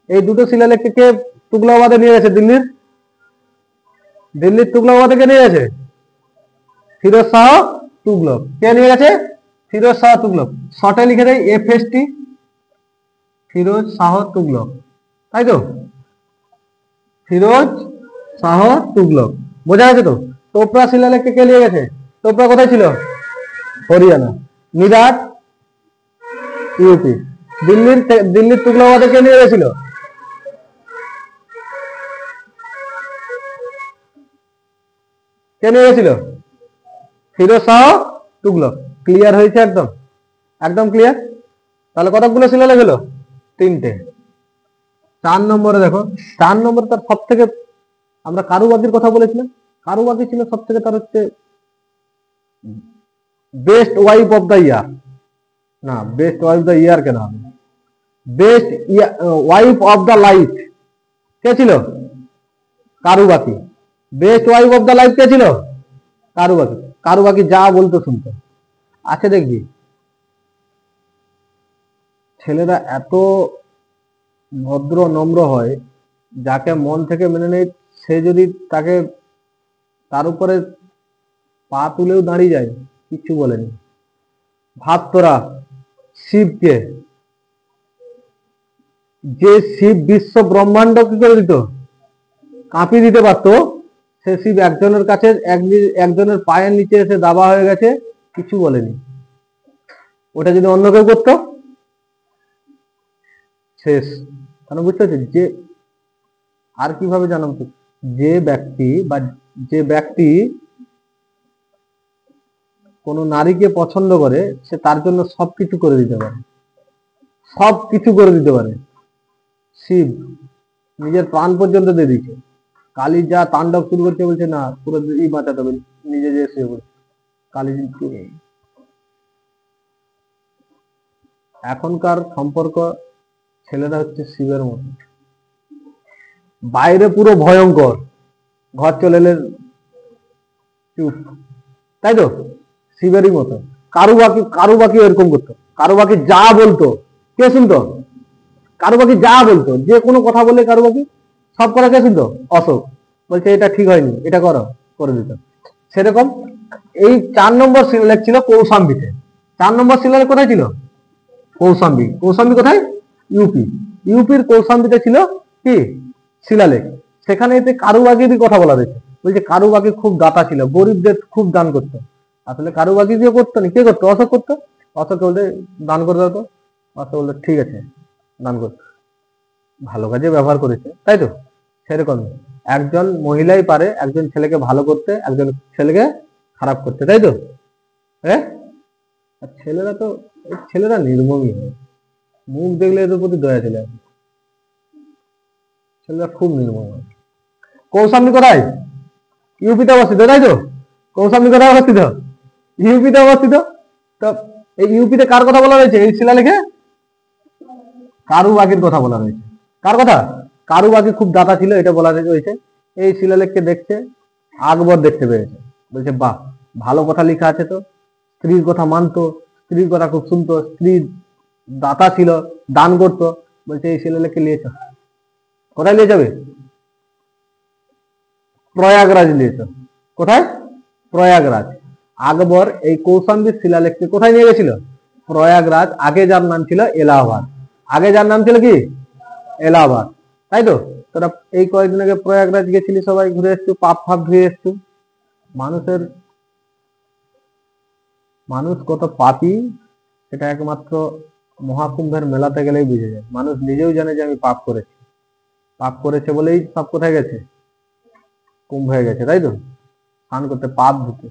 এই দুটো শিলালেখকে কে তুগলকাবাদে নিয়ে গেছে? দিল্লির, দিল্লির তুগলকাবাদে কে নিয়ে গেছে? ফিরোজ শাহ তুগলক। কে নিয়ে গেছে? ফিরোজ শাহ তুগলক। শর্টে লিখে দেয় এফএসটি, ফিরোজ শাহ তুগলক, তাই তো? ফিরোজ শাহ তুগলক। বোঝা গেছে তো? টোপরা শিলালেখকে কে নিয়ে গেছে? টোপরা কোথায় ছিল? হরিয়ানা। মিরাট ইউপি। দিল্লির তুগলকাবাদে কে নিয়ে গেছিল? কে নিয়ে গেছিল? ফিরোজ শাহ তুগলক। ক্লিয়ার হয়েছে? একদম একদম ক্লিয়ার। তাহলে কতগুলো শিলালেখ হলো? 3টে। 4 নম্বরে দেখো, 4 নম্বরে তার সব থেকে আমরা কারুবাকির কথা বলেছিলাম। কারুবাকি ছিল সব থেকে, তার হচ্ছে best wife of the year, না বেস্ট ওয়াইফ দ্য ইয়ার কেন হবে, best wife of the life কে ছিল? Karuvaki. Best wife of the life কে ছিল? কারুবাকি। কারুবাকি যা বলতো শুনতো। আছে দেখবি ছেলেরা এত ভদ্র নম্র হয়, যাকে মন থেকে মেনে নেই সে যদি তাকে তার উপরে পা তুলেও দাঁড়িয়ে যায়, কিচ্ছু বলেনি। ভাব তোরা, শিবকে, যে শিব বিশ্ব ব্রহ্মাণ্ড কি করে দিত, কাঁপিয়ে দিতে পারতো, সে শিব একজনের কাছে একজনের পায়ের নিচে এসে দাবা হয়ে গেছে, কিছু বলেনি। ওটা যদি অন্য কেউ করতো শেষ। কারণ বুঝতে পারছি যে, আর কিভাবে জানাম, যে ব্যক্তি কোনো নারীকে পছন্দ করে, সে তার জন্য সবকিছু করে দিতে পারে, সবকিছু করে দিতে পারে। শিব নিজের প্রাণ পর্যন্ত দিয়ে দিচ্ছে। কালী যা তাণ্ডব শুরু করছে, বলছে না পুরো বাঁচাতে হবে, নিজে যে শুয়ে পড়ছে কালী। এখনকার সম্পর্ক ছেলেরা হচ্ছে শিবের মতো, বাইরে পুরো ভয়ঙ্কর, ঘর চলে এলে চুপ, তাই তো? শিবেরই মতো। কারুবাকি এরকম করতো, কারুবাকি যা বলতো কে শুনতো? কারুবাকি যা বলতো, যে কোনো কথা বলে কারুবাকি সব করা কে শুনতো? অশোক। বলছে এটা ঠিক হয়নি, এটা করো, করে দিত। সেরকম এই 4 নম্বর শিলালেখ ছিল কৌশাম্বীতে। 4 নম্বর শিলালেখ কোথায় ছিল? কৌশাম্বী। কৌশাম্বী কোথায়? ইউপি। ইউপির কৌশাম্বীতে ছিল কি শিলালেখ। সেখানে এতে কারুবাগিরই কথা বলা রয়েছে। বলছে কারুবাগি খুব দাতা ছিল, গরিবদের খুব দান করতো। আসলে কারুবাগি দিয়ে করতো না, কে করতো? অশোক করতো। অশোক বলতে দান করে দাও তো, অশোক বলতে ঠিক আছে দান করতো। ভালো কাজে ব্যবহার করেছে, তাই তো? সেরকম একজন মহিলাই পারে একজন ছেলেকে ভালো করতে, একজন ছেলেকে খারাপ করতে, তাই তো? হ্যাঁ, ছেলেরা নির্মমই হয়, মুখ দেখলে এদের প্রতি দয়া চলে আসে। ছেলেরা খুব নির্মম হয়। কৌশাম্বী কোথায়? ইউপিতে অবস্থিত, তাই তো? কৌশাম্বী কোথায় অবস্থিত? ইউপিতে অবস্থিত। তো এই ইউপিতে কার কথা বলা রয়েছে এই শিলালেখে? কারুবাকির কথা বলা রয়েছে। কার কথা? কারুবাকি খুব দাতা ছিল, এটা বলা রয়েছে। এই শিলালেখকে দেখছে আকবর, দেখতে পেয়েছে, বলছে বাহ, ভালো কথা লেখা আছে তো। স্ত্রীর কথা মানতো, স্ত্রীর কথা খুব শুনতো, স্ত্রী দাতা ছিল, দান করতো। বলছে এই শিলালেখকে নিয়েছ, কোথায় নিয়ে যাবে? প্রয়াগরাজ নিয়েছ। কোথায়? প্রয়াগরাজ। আকবর এই কৌশাম্বীর শিলালেখকে কোথায় নিয়ে গেছিল? প্রয়াগরাজ। আগে যার নাম ছিল এলাহাবাদ। আগে যার নাম ছিল কি? এলাহাবাদ, তাই তো? তোরা এই কয়েকদিন আগে প্রয়াগরাজ গেছিলি, সবাই ঘুরে এসছু, পাপ ফাপ ধুয়ে এসছু। মানুষ কত পাপী সেটা একমাত্র মহাকুম্ভের মেলাতে গেলেই বুঝে যায়। মানুষ নিজেও জানে যে আমি পাপ করেছি, পাপ করেছে বলেই সব কোথায় গেছে? কুম্ভে গেছে, তাই তো? স্নান করতে, পাপ ধুতে।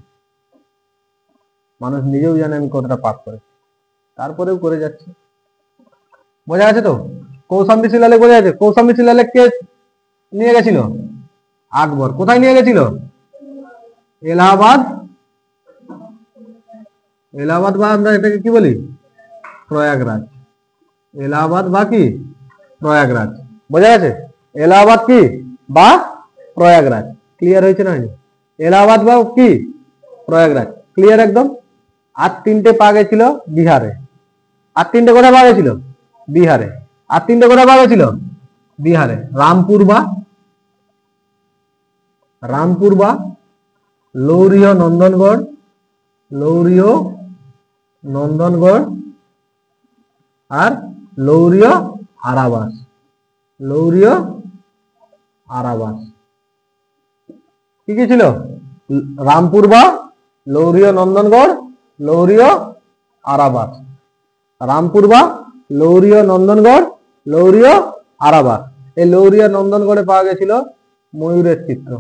মানুষ নিজেও জানে আমি কতটা পাপ করেছি, তারপরেও করে যাচ্ছে। বোঝা গেছে তো? কৌশাম্বী শিলালেখ বোঝা গেছে? কৌশাম্বী শিলালেখ কে নিয়ে গেছিল? আকবর। কোথায় নিয়ে গেছিল? এলাহাবাদ। এলাহাবাদ বা আমরা এটাকে কি বলি? প্রয়াগরাজ। এলাহাবাদ বা কি? প্রয়াগরাজ। বোঝা গেছে? এলাহাবাদ কি বা প্রয়াগরাজ। ক্লিয়ার হয়েছে না? এলাহাবাদ বা কি প্রয়াগরাজ, ক্লিয়ার একদম। আর 3টে পা গেছিল বিহারে। আর 3টে কোথায় পা গেছিল? বিহারে। আর 3টে কোথায় পা গেছিল? বিহারে। রামপুর বা লৌরীয় নন্দনগড়, লৌরীয় নন্দনগড় আর লৌরীয় আরাবাস। লৌরীয় আরাবাস কি কি ছিল? রামপুর বা লৌরীয় নন্দনগড়, লৌরীয় আরাবাস। রামপুর বা লৌরীয় নন্দনগড়, লৌরীয় আরাবাস। এই লৌরীয় নন্দনগড়ে পাওয়া গেছিল ময়ূরের চিত্র।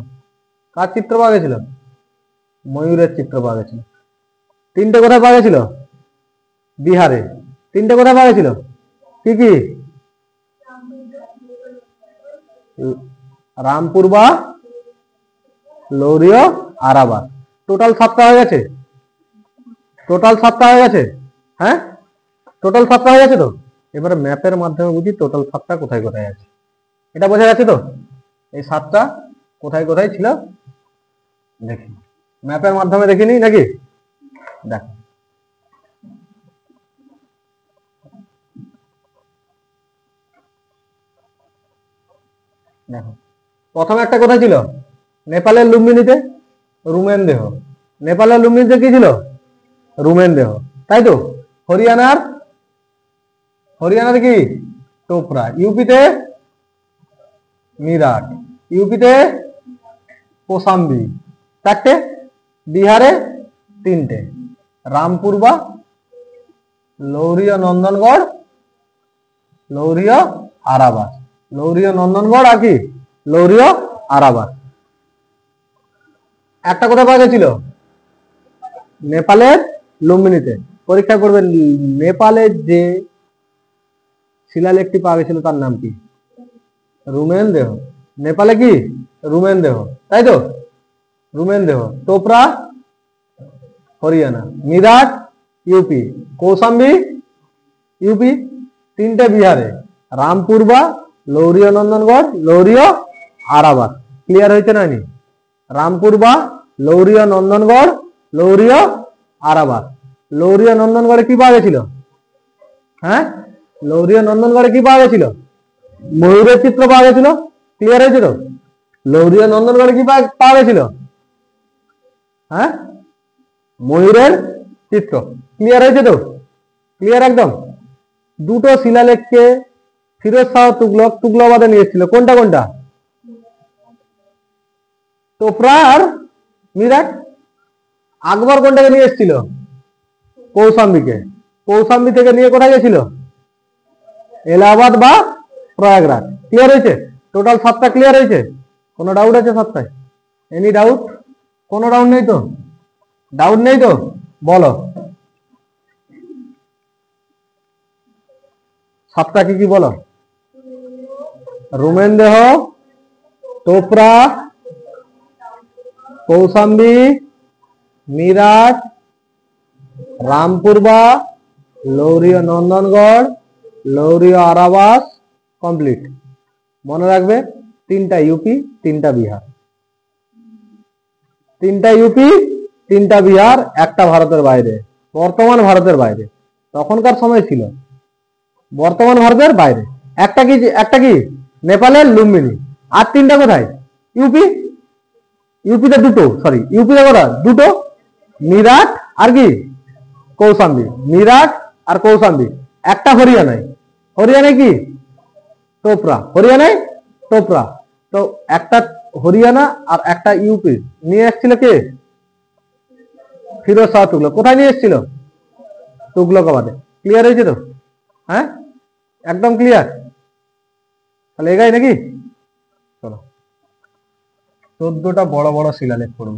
কার চিত্র পাওয়া গেছিল? ময়ূরের চিত্র পাওয়া গেছিল। 3টে কোথায় পাওয়া গেছিল? বিহারে। 3টে কোথায় পাওয়া গেছিল? কি কি? রামপুর বা লৌরীয় আরাবাস। টোটাল 7টা হয়ে গেছে, টোটাল 7টা হয়ে গেছে। হ্যাঁ, টোটাল 7টা হয়ে গেছে তো। এবারে ম্যাপের মাধ্যমে বুঝি টোটাল 7টা কোথায় কোথায় আছে, এটা বোঝা গেছে তো। এই 7টা কোথায় কোথায় ছিল দেখি, ম্যাপের মাধ্যমে দেখিনি নাকি। দেখো দেখো, প্রথমে একটা কোথায় ছিল, নেপালের লুম্বিনীতে রুমেন দেহ। নেপালের লুম্বিনীতে কি ছিল, রুমেন দেহ, তাই তো। হরিয়ানার, হরিয়ানার কি, টোপরা। ইউপিতে মিরাট, ইউপিতে কোসাম্বি, 4টে। বিহারে 3টে, রামপুর বা লৌরীয় নন্দনগড়, লৌরীয় আরাবাস। লৌরীয় নন্দনগড় আর কি, লৌরীয় আরাবাস। একটা কোথায় পাওয়া গেছিল, নেপালের লুম্বিনীতে। পরীক্ষা করবেন, নেপালের যে শিলালেখটি পাওয়া গেছিল তার নাম কি, রুমেন দেহ। নেপালে কি, রুমেন দেহ, তাই তো। রুমেন দেহ। টোপরা হরিয়ানা, মিরাট ইউপি, কৌশাম্বী ইউপি, 3টে বিহারে, রামপুর বা লৌরীয় নন্দনগড়, লৌরীয় আরাবাস। ক্লিয়ার হয়েছে না? রামপুর বা লৌরীয় নন্দনগড়, লৌরীয় আরাবাস। লৌরীয় নন্দনগড়ে কি পাওয়া গেছিল, হ্যাঁ, লৌরীয় নন্দনগড়ে কি পাওয়া গেছিল, ময়ূরের চিত্র পাওয়া গেছিল। ক্লিয়ার হয়েছে তো। লৌরীয় নন্দনগড়ে কি পাওয়া গেছিল, হ্যাঁ, ময়ূরের চিত্র। ক্লিয়ার হয়েছে তো, ক্লিয়ার একদম। দুটো শিলালেখকে ফিরোজ শাহ তুগলক তুগলকাবাদে নিয়ে এসেছিল, কোনটা কোনটা, টোপরা আর মিরাট। আকবর কোনটাকে নিয়ে এসেছিল, কৌশাম্বীকে। কৌশাম্বী থেকে নিয়ে কোথায় গেছিল, এলাহাবাদ বা প্রয়াগরাজ। ক্লিয়ার হয়েছে, টোটাল 7টা ক্লিয়ার হয়েছে। কোনো ডাউট আছে 7টায়, এনি ডাউট? কোনো ডাউট নেই তো, ডাউট নেই তো, বলো 7টা কি কি বলো। রুমেন দেহ, টোপরা, কৌশাম্বী, মিরাট, রামপুরবা, লৌরীয় নন্দনগড়, লৌরীয় আরাবাস। কমপ্লিট। মনে রাখবে 3টা ইউপি 3টা বিহার, 3টা ইউপি 3টা বিহার, একটা ভারতের বাইরে, বর্তমান ভারতের বাইরে। তখনকার সময় ছিল বর্তমান ভারতের বাইরে। একটা কি নেপালের লুম্বিনী। আর 3টা কোথায়, ইউপি। ইউপিতে দুটো, সরি ইউপিতে কটা, দুটো, মিরাট আর কি কৌশাম্বী। মিরাট আর কৌশাম্বী। একটা হরিয়ানায়, হরিয়ানায় কি, টোপরা। হরিয়ানায় টোপরা। তো একটা হরিয়ানা আর একটা ইউপি নিয়ে এসেছিল কে, ফিরোজ শাহ তুগলক। কোথায় নিয়ে এসেছিল, তুগলকাবাদে। ক্লিয়ার হয়েছে তো, হ্যাঁ, একদম ক্লিয়ার। তাহলে এগাই নাকি, চলো 14টা বড় বড় শিলালেখ করব।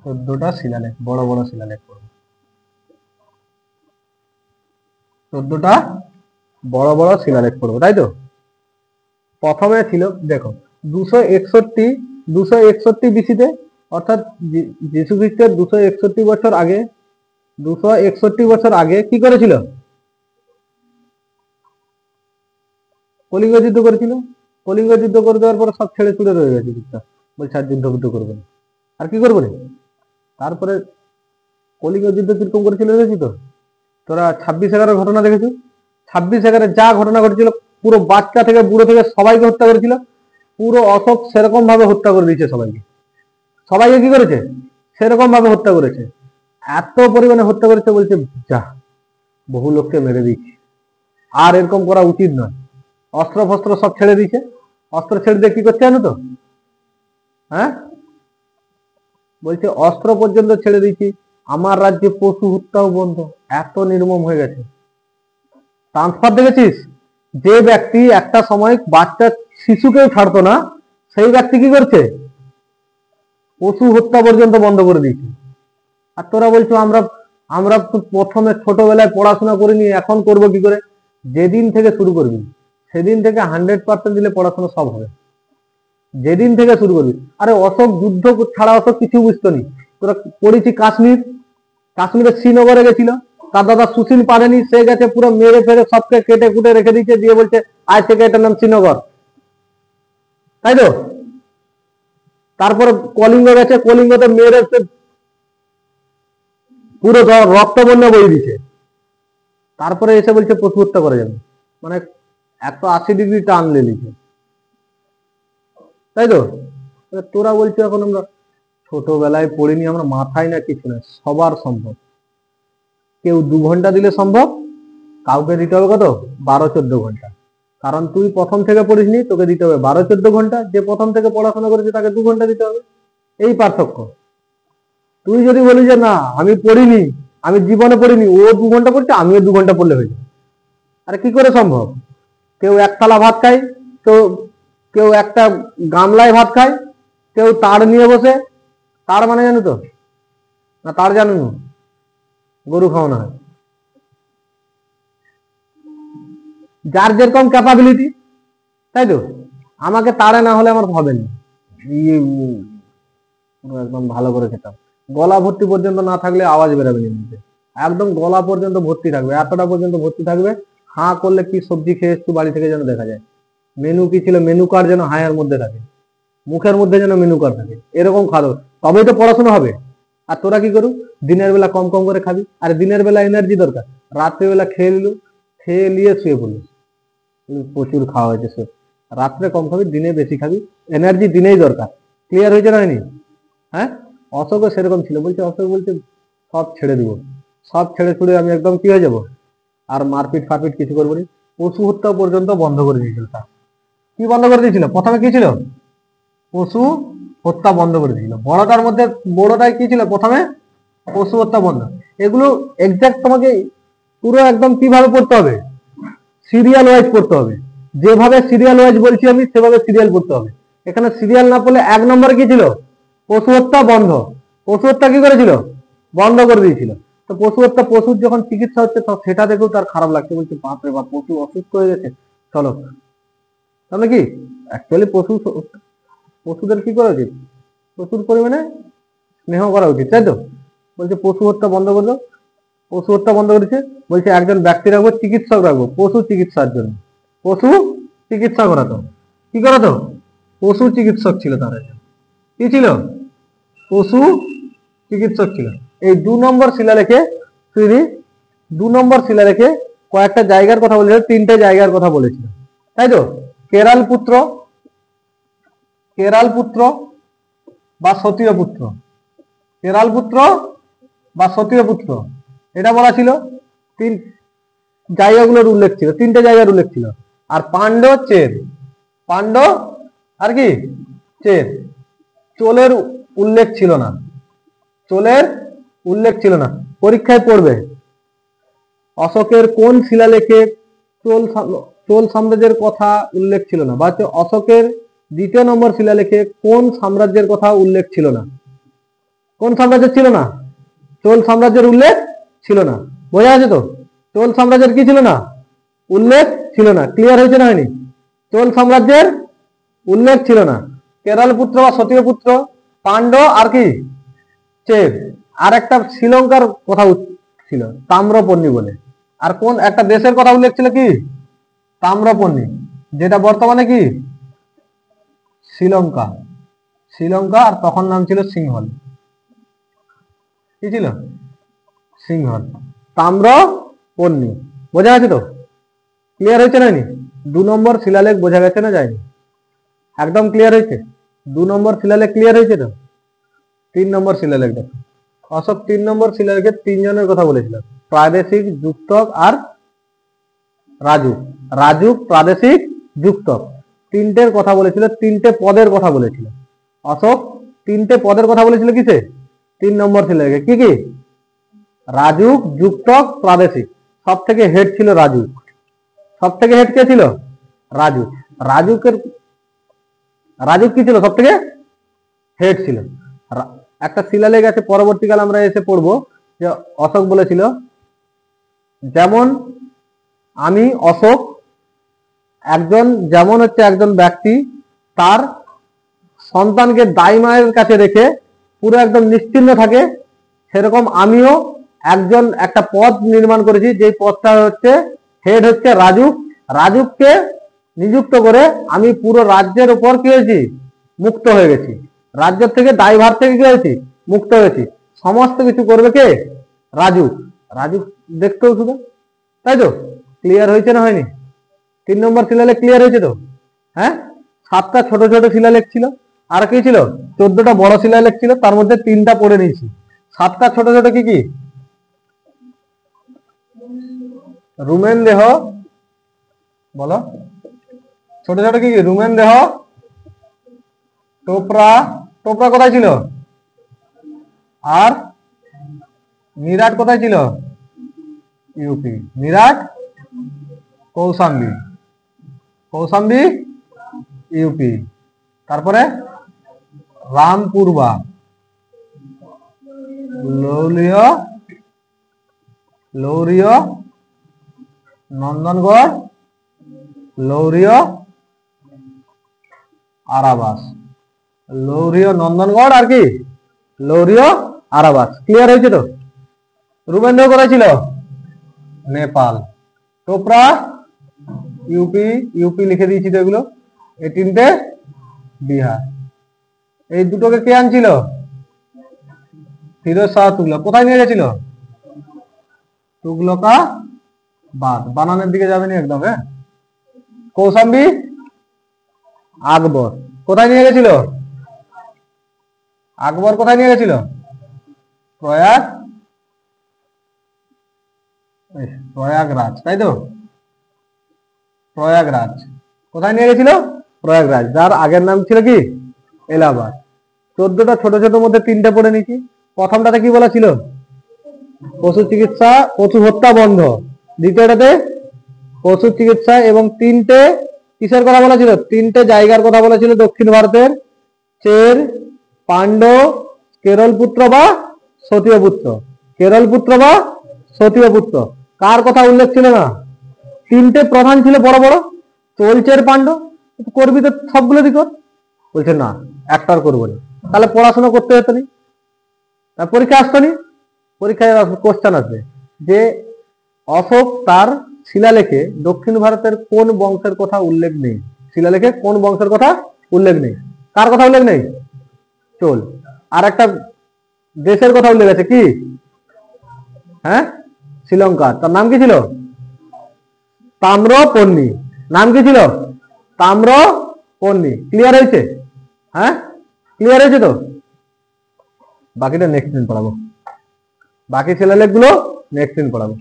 14টা শিলালেখ, বড় বড় শিলালেখ করব। 14টা বড় বড় শিলালেখ করবো, তাই তো। প্রথমে ছিল দেখো 261 বিসিতে, অর্থাৎ যীশু খ্রিস্টের 261 বছর আগে, 261 বছর আগে কি করেছিল, কলিঙ্গ যুদ্ধ করেছিল। কলিঙ্গ যুদ্ধ করে দেওয়ার পরে সব ছেড়ে ছুড়ে রয়ে গেছে চুপচাপ, বলছে আর যুদ্ধ করবে না। আর কি করবো না। তারপরে কলিঙ্গ যুদ্ধ কিরকম করেছিল দেখেছি তো, তোরা 26/11 ঘটনা দেখেছো। 26/11 যা ঘটনা ঘটেছিল, পুরো বাচ্চা থেকে বুড়ো থেকে সবাইকে হত্যা করেছিল। পুরো অশোক সেরকম ভাবে হত্যা করে দিয়েছে সবাইকে। সবাইকে কি করেছে, সেরকম ভাবে হত্যা করেছে। এত পরিমাণে হত্যা করেছে, বলছে যা বহু লোককে মেরে দিচ্ছে, আর এরকম করা উচিত নয়। অস্ত্র ফস্ত্র সব ছেড়ে দিয়েছে। অস্ত্র ছেড়ে দিয়ে কি করছে জানো তো, হ্যাঁ, বলছে অস্ত্র পর্যন্ত ছেড়ে দিয়েছি, আমার রাজ্যে পশু হত্যাও বন্ধ। এত নির্মম হয়ে গেছে। ট্রান্সফার দেখেছিস, যে ব্যক্তি একটা সময় বাচ্চা শিশুকেও ছাড়তো না, সেই ব্যক্তি কি করছে, পশু হত্যা পর্যন্ত বন্ধ করে দিয়েছে। আর তোরা বলছো আমরা প্রথমে ছোটবেলায় পড়াশোনা করিনি, এখন করব কি করে। যেদিন থেকে শুরু করবি সেদিন থেকে 100% দিলে পড়াশোনা সব হবে। যেদিন থেকে শুরু করবি। আরে অশোক যুদ্ধ ছাড়া অশোক কিছু বুঝতো নি। তোরা পড়েছি কাশ্মীর, কাশ্মীরের শ্রীনগরে গেছিল, তার দাদা সুশীল পারেনি, সে গেছে পুরো মেরে ফেরে সবকে কেটে কুটে রেখে দিচ্ছে, দিয়ে বলছে আজ থেকে এটার নাম শ্রীনগর, তাই তো। তারপরে কলিঙ্গ গেছে, কলিঙ্গতে মেরে পুরো রক্ত বন্যা বই দিচ্ছে, তারপরে এসে বলছে পশু হত্যা করা যাবে, মানে 180 ডিগ্রি টান লিখে, তাই তো। তোরা বলছো এখন আমরা ছোটবেলায় পড়িনি, আমরা মাথায় না কিছু না, সবার সম্ভব। কেউ 2 ঘন্টা দিলে সম্ভব, কাউকে দিতে হবে কত 12-14 ঘন্টা। কারণ তুই প্রথম থেকে পড়িসনি, তোকে দিতে হবে 12-14 ঘন্টা, যে প্রথম থেকে পড়াশোনা করেছে তাকে 2 ঘন্টা দিতে হবে, এই পার্থক্য। তুই যদি বলি যে না আমি পড়িনি, আমি জীবনে পড়িনি, ও 2 ঘন্টা পড়ছে আমিও 2 ঘন্টা পড়লে হয়ে যাবে, আরে কি করে সম্ভব? কেউ এক থালা ভাত খায়, কেউ কেউ একটা গামলায় ভাত খায়, কেউ তার নিয়ে বসে, তার মানে জানো তো না, তার জানো না, গরু খাওয়ানো হয়। যার যেরকম ক্যাপাবিলিটি, তাই তো। আমাকে তাড়ে না হলে আমার হবে না, একদম ভালো করে খেতাম, গলা ভর্তি পর্যন্ত না থাকলে আওয়াজ বেরোবে নিচে, একদম গলা পর্যন্ত ভর্তি থাকবে, এতটা পর্যন্ত ভর্তি থাকবে, হাঁ করলে কি সবজি খেয়ে এসছি বাড়ি থেকে যেন দেখা যায়, মেনু কি ছিল মেনু কার্ড যেন হায়ের মধ্যে থাকে, মুখের মধ্যে যেন মেনু কার্ড থাকে, এরকম খাবো, তবেই তো পড়াশোনা হবে। আর তোরা কি করু, দিনের বেলা কম কম করে খাবি, আর দিনের বেলা এনার্জি দরকার, রাত্রেবেলা খেয়ে নিলু, খেয়ে নিয়ে শুয়ে পড়লি, প্রচুর খাওয়া হয়েছে সে, রাত্রে কম খাবি, দিনে বেশি খাবি, এনার্জি দিনেই দরকার। ক্লিয়ার হয়েছে না হয়নি? হ্যাঁ, অশোকও সেরকম ছিল, বলছে অশোক বলছে সব ছেড়ে দিব, সব ছেড়ে ছুড়ে আমি একদম কি হয়ে যাব, আর মারপিট ফারপিট কিছু করবো না, পশু হত্যা পর্যন্ত বন্ধ করে দিয়েছিল। তা কি বন্ধ করে দিয়েছিল? প্রথমে কি ছিল? পশু হত্যা বন্ধ করে দিয়েছিল। বড়টার মধ্যে বড়টাই কি ছিল প্রথমে? পশু হত্যা বন্ধ। এগুলো এক্সাক্ট তোমাকে পুরো একদম কিভাবে পড়তে হবে, সিরিয়াল ওয়াইজ পড়তে হবে, যেভাবে সিরিয়াল ওয়াইজ বলছি আমি সেভাবে সিরিয়াল পড়তে হবে। এখানে সিরিয়াল না পড়লে 1 নম্বরে কি ছিল? পশু হত্যা বন্ধ। পশু হত্যা কি করেছিল? বন্ধ করে দিয়েছিল। তো পশু হত্যা, পশুর যখন চিকিৎসা হচ্ছে তো সেটা দেখেও তার খারাপ লাগছে, বলছে বাপরে বাপ পশু অসুস্থ হয়ে গেছে, চলো। তাহলে কি অ্যাকচুয়ালি পশুদের কি করা উচিত? প্রচুর পরিমাণে স্নেহ করা উচিত, তাই তো। বলছে পশু হত্যা বন্ধ করলো, পশু হত্যা বন্ধ করেছে, বলছে একজন ব্যক্তি রাখবো, চিকিৎসক রাখবো পশু চিকিৎসার জন্য, পশু চিকিৎসা করাতো, কি করাতো? পশু চিকিৎসক ছিল তার, কি ছিল? পশু চিকিৎসক ছিল। এই 2 নম্বর শিলালেখে তিনি 2 নম্বর শিলালেখে কয়েকটা জায়গার কথা বলেছিল, 3টে জায়গার কথা বলেছিল, তাই তো। কেরাল পুত্র, কেরাল পুত্র বা সতীয় পুত্র, কেরাল পুত্র বা সতীয় পুত্র, এটা বলা ছিল। 3 জায়গাগুলোর উল্লেখ ছিল, 3টে জায়গার উল্লেখ ছিল। আর পাণ্ড চের, পাণ্ড আর কি চের, চোলের উল্লেখ ছিল না, চোলের উল্লেখ ছিল না। পরীক্ষায় পড়বে অশোকের কোন শিলালেখে চোল সাম্রাজ্যের কথা উল্লেখ ছিল না, বা অশোকের 2য় নম্বর শিলালেখে কোন সাম্রাজ্যের কথা উল্লেখ ছিল না। কোন সাম্রাজ্যের ছিল না? চোল সাম্রাজ্যের উল্লেখ ছিল না। বোঝা আছে তো? চোল সাম্রাজ্যের কি ছিল না? উল্লেখ ছিল না। ক্লিয়ার হয়েছে না হয়নি? চোল সাম্রাজ্যের উল্লেখ ছিল না। কেরল পুত্র বা সতীয় পুত্র, পাণ্ড আর কি চের, আর একটা শ্রীলঙ্কার কথা ছিল তাম্রপর্ণী বলে। আর কোন একটা দেশের কথা উল্লেখ ছিল কি? তাম্রপর্ণী, যেটা বর্তমানে কি শ্রীলঙ্কা। শ্রীলঙ্কা, আর তখন নাম ছিল সিংহল। কি ছিল? সিংহল। তাম্রপর্ণী। বোঝা গেছে তো? ক্লিয়ার হয়েছে না? 2 নম্বর শিলালেখ বোঝা গেছে না যায়নি? একদম ক্লিয়ার হয়েছে? 2 নম্বর শিলালেখ ক্লিয়ার হয়েছে তো? 3 নম্বর শিলালেখ দেখো, অশোক 3 নম্বর শিলালেখে 3 জনের কথা বলেছিল, প্রাদেশিক, যুক্তক আর রাজুক। রাজুক, প্রাদেশিক, যুক্তক, 3টের কথা বলেছিল, 3টে পদের কথা বলেছিল। অশোক 3টে পদের কথা বলেছিল কিসে? 3 নম্বর শিলালেখে। কি কি? রাজুক, যুক্তক, প্রাদেশিক। সব থেকে হেড ছিল রাজুক। সব থেকে হেড কে ছিল? রাজুক। রাজুক কি ছিল? সব থেকে হেড ছিল। একটা শিলালেখ আছে, পরবর্তীকালে আমরা এসে পড়বো, যে অশোক বলেছিল যেমন আমি অশোক একজন, যেমন হচ্ছে একজন ব্যক্তি তার সন্তানকে দাই মায়ের কাছে রেখে পুরো একদম নিশ্চিন্ন থাকে, সেরকম আমিও একটা পদ নির্মাণ করেছি, যে পদটা হচ্ছে হেড হচ্ছে রাজু। রাজুকে নিযুক্ত করে আমি পুরো রাজ্যের উপর কি হয়েছি, মুক্ত হয়ে গেছি। রাজ্যের থেকে দায়ভার থেকে কি হয়েছি, মুক্ত হয়েছি। সমস্ত কিছু করবে কে, রাজু। রাজু দেখতেও শুধু, তাই তো? ক্লিয়ার হয়েছে না হয়নি? 3 নম্বর শিলালেখ ক্লিয়ার হয়েছে তো? হ্যাঁ, 7টা ছোট ছোট শিলালেখ ছিল, আর কি ছিল, 14টা বড় শিলালেখ ছিল, তার মধ্যে 3টা পড়ে নিয়েছি। 7টা ছোট ছোট কি কি? রুমেন দেহ, বলো ছোট ছোট কি কি? রুমেন দেহ, টোপরা, টোপরা কোথায় ছিল? আর নিরাট কোথায় ছিল? ইউপি। নিরাট, কৌশাম্বী, কৌশাম্বী ইউপি। তারপরে রামপুরবা, লৌলীয়, লৌরীয়, নন্দনগড়, লৌরীয়, আরাবাস। লৌরীয়, নন্দনগড় আর কি, লৌরীয়, আরাবাস। ক্লিয়ার হয়েছে তো? রুমেন্দ্র কোথায় ছিল? নেপাল। টোপরা ইউপি, ইউপি লিখে দিয়েছি তো এগুলো। এই 3টে বিহার। এই দুটোকে কে আনছিল? ফিরোজ শাহ তুগলক। কোথায় নিয়ে গেছিল? তুগলকা বাদ, বানানের দিকে যাবেনি একদম। হ্যাঁ, কৌশাম্বী, আকবর। কোথায় নিয়ে গেছিল? আকবর কোথায় নিয়ে গেছিল? প্রয়াগ, প্রয়াগরাজ, তাই তো? প্রয়াগরাজ। কোথায় নিয়ে গেছিল? প্রয়াগরাজ, যার আগের নাম ছিল কি, এলাহাবাদ। 14টা ছোট ছোট মধ্যে 3টে পড়ে নিয়েছি। প্রথমটাতে কি বলা ছিল? পশু চিকিৎসা, পশু হত্যা বন্ধ। দ্বিতীয়টাতে পশু চিকিৎসা এবং 3টে কিসের কথা বলা ছিল? 3টে জায়গার কথা বলা ছিল দক্ষিণ ভারতের, চের, পাণ্ড, কেরল পুত্র বা সতীয় পুত্র। কেরল পুত্র বা সতীয় পুত্র। কার কথা উল্লেখ ছিল না? 3টে প্রধান ছিল বড় বড়, চলচের, পাণ্ড। করবি তো সবগুলো দিক। বলছে না, একটার করবো না। তাহলে পড়াশোনা করতে হতো নি, পরীক্ষা আসতো নি। পরীক্ষায় কোশ্চেন আসবে যে অশোক তার শিলালেখে দক্ষিণ ভারতের কোন বংশের কথা উল্লেখ নেই। শিলালেখে কোন বংশের কথা উল্লেখ নেই? কার কথা উল্লেখ নেই? চল। আর একটা দেশের কথা উল্লেখ আছে কি? হ্যাঁ, শ্রীলঙ্কা। তার নাম কি ছিল? তাম্রপর্ণী। নাম কি ছিল? তাম্রপর্ণী। ক্লিয়ার হয়েছে? হ্যাঁ, ক্লিয়ার হয়েছে তো? বাকিটা নেক্সট দিন পড়াবো। বাকি শিলালেখ গুলো নেক্সট দিন পড়াবো।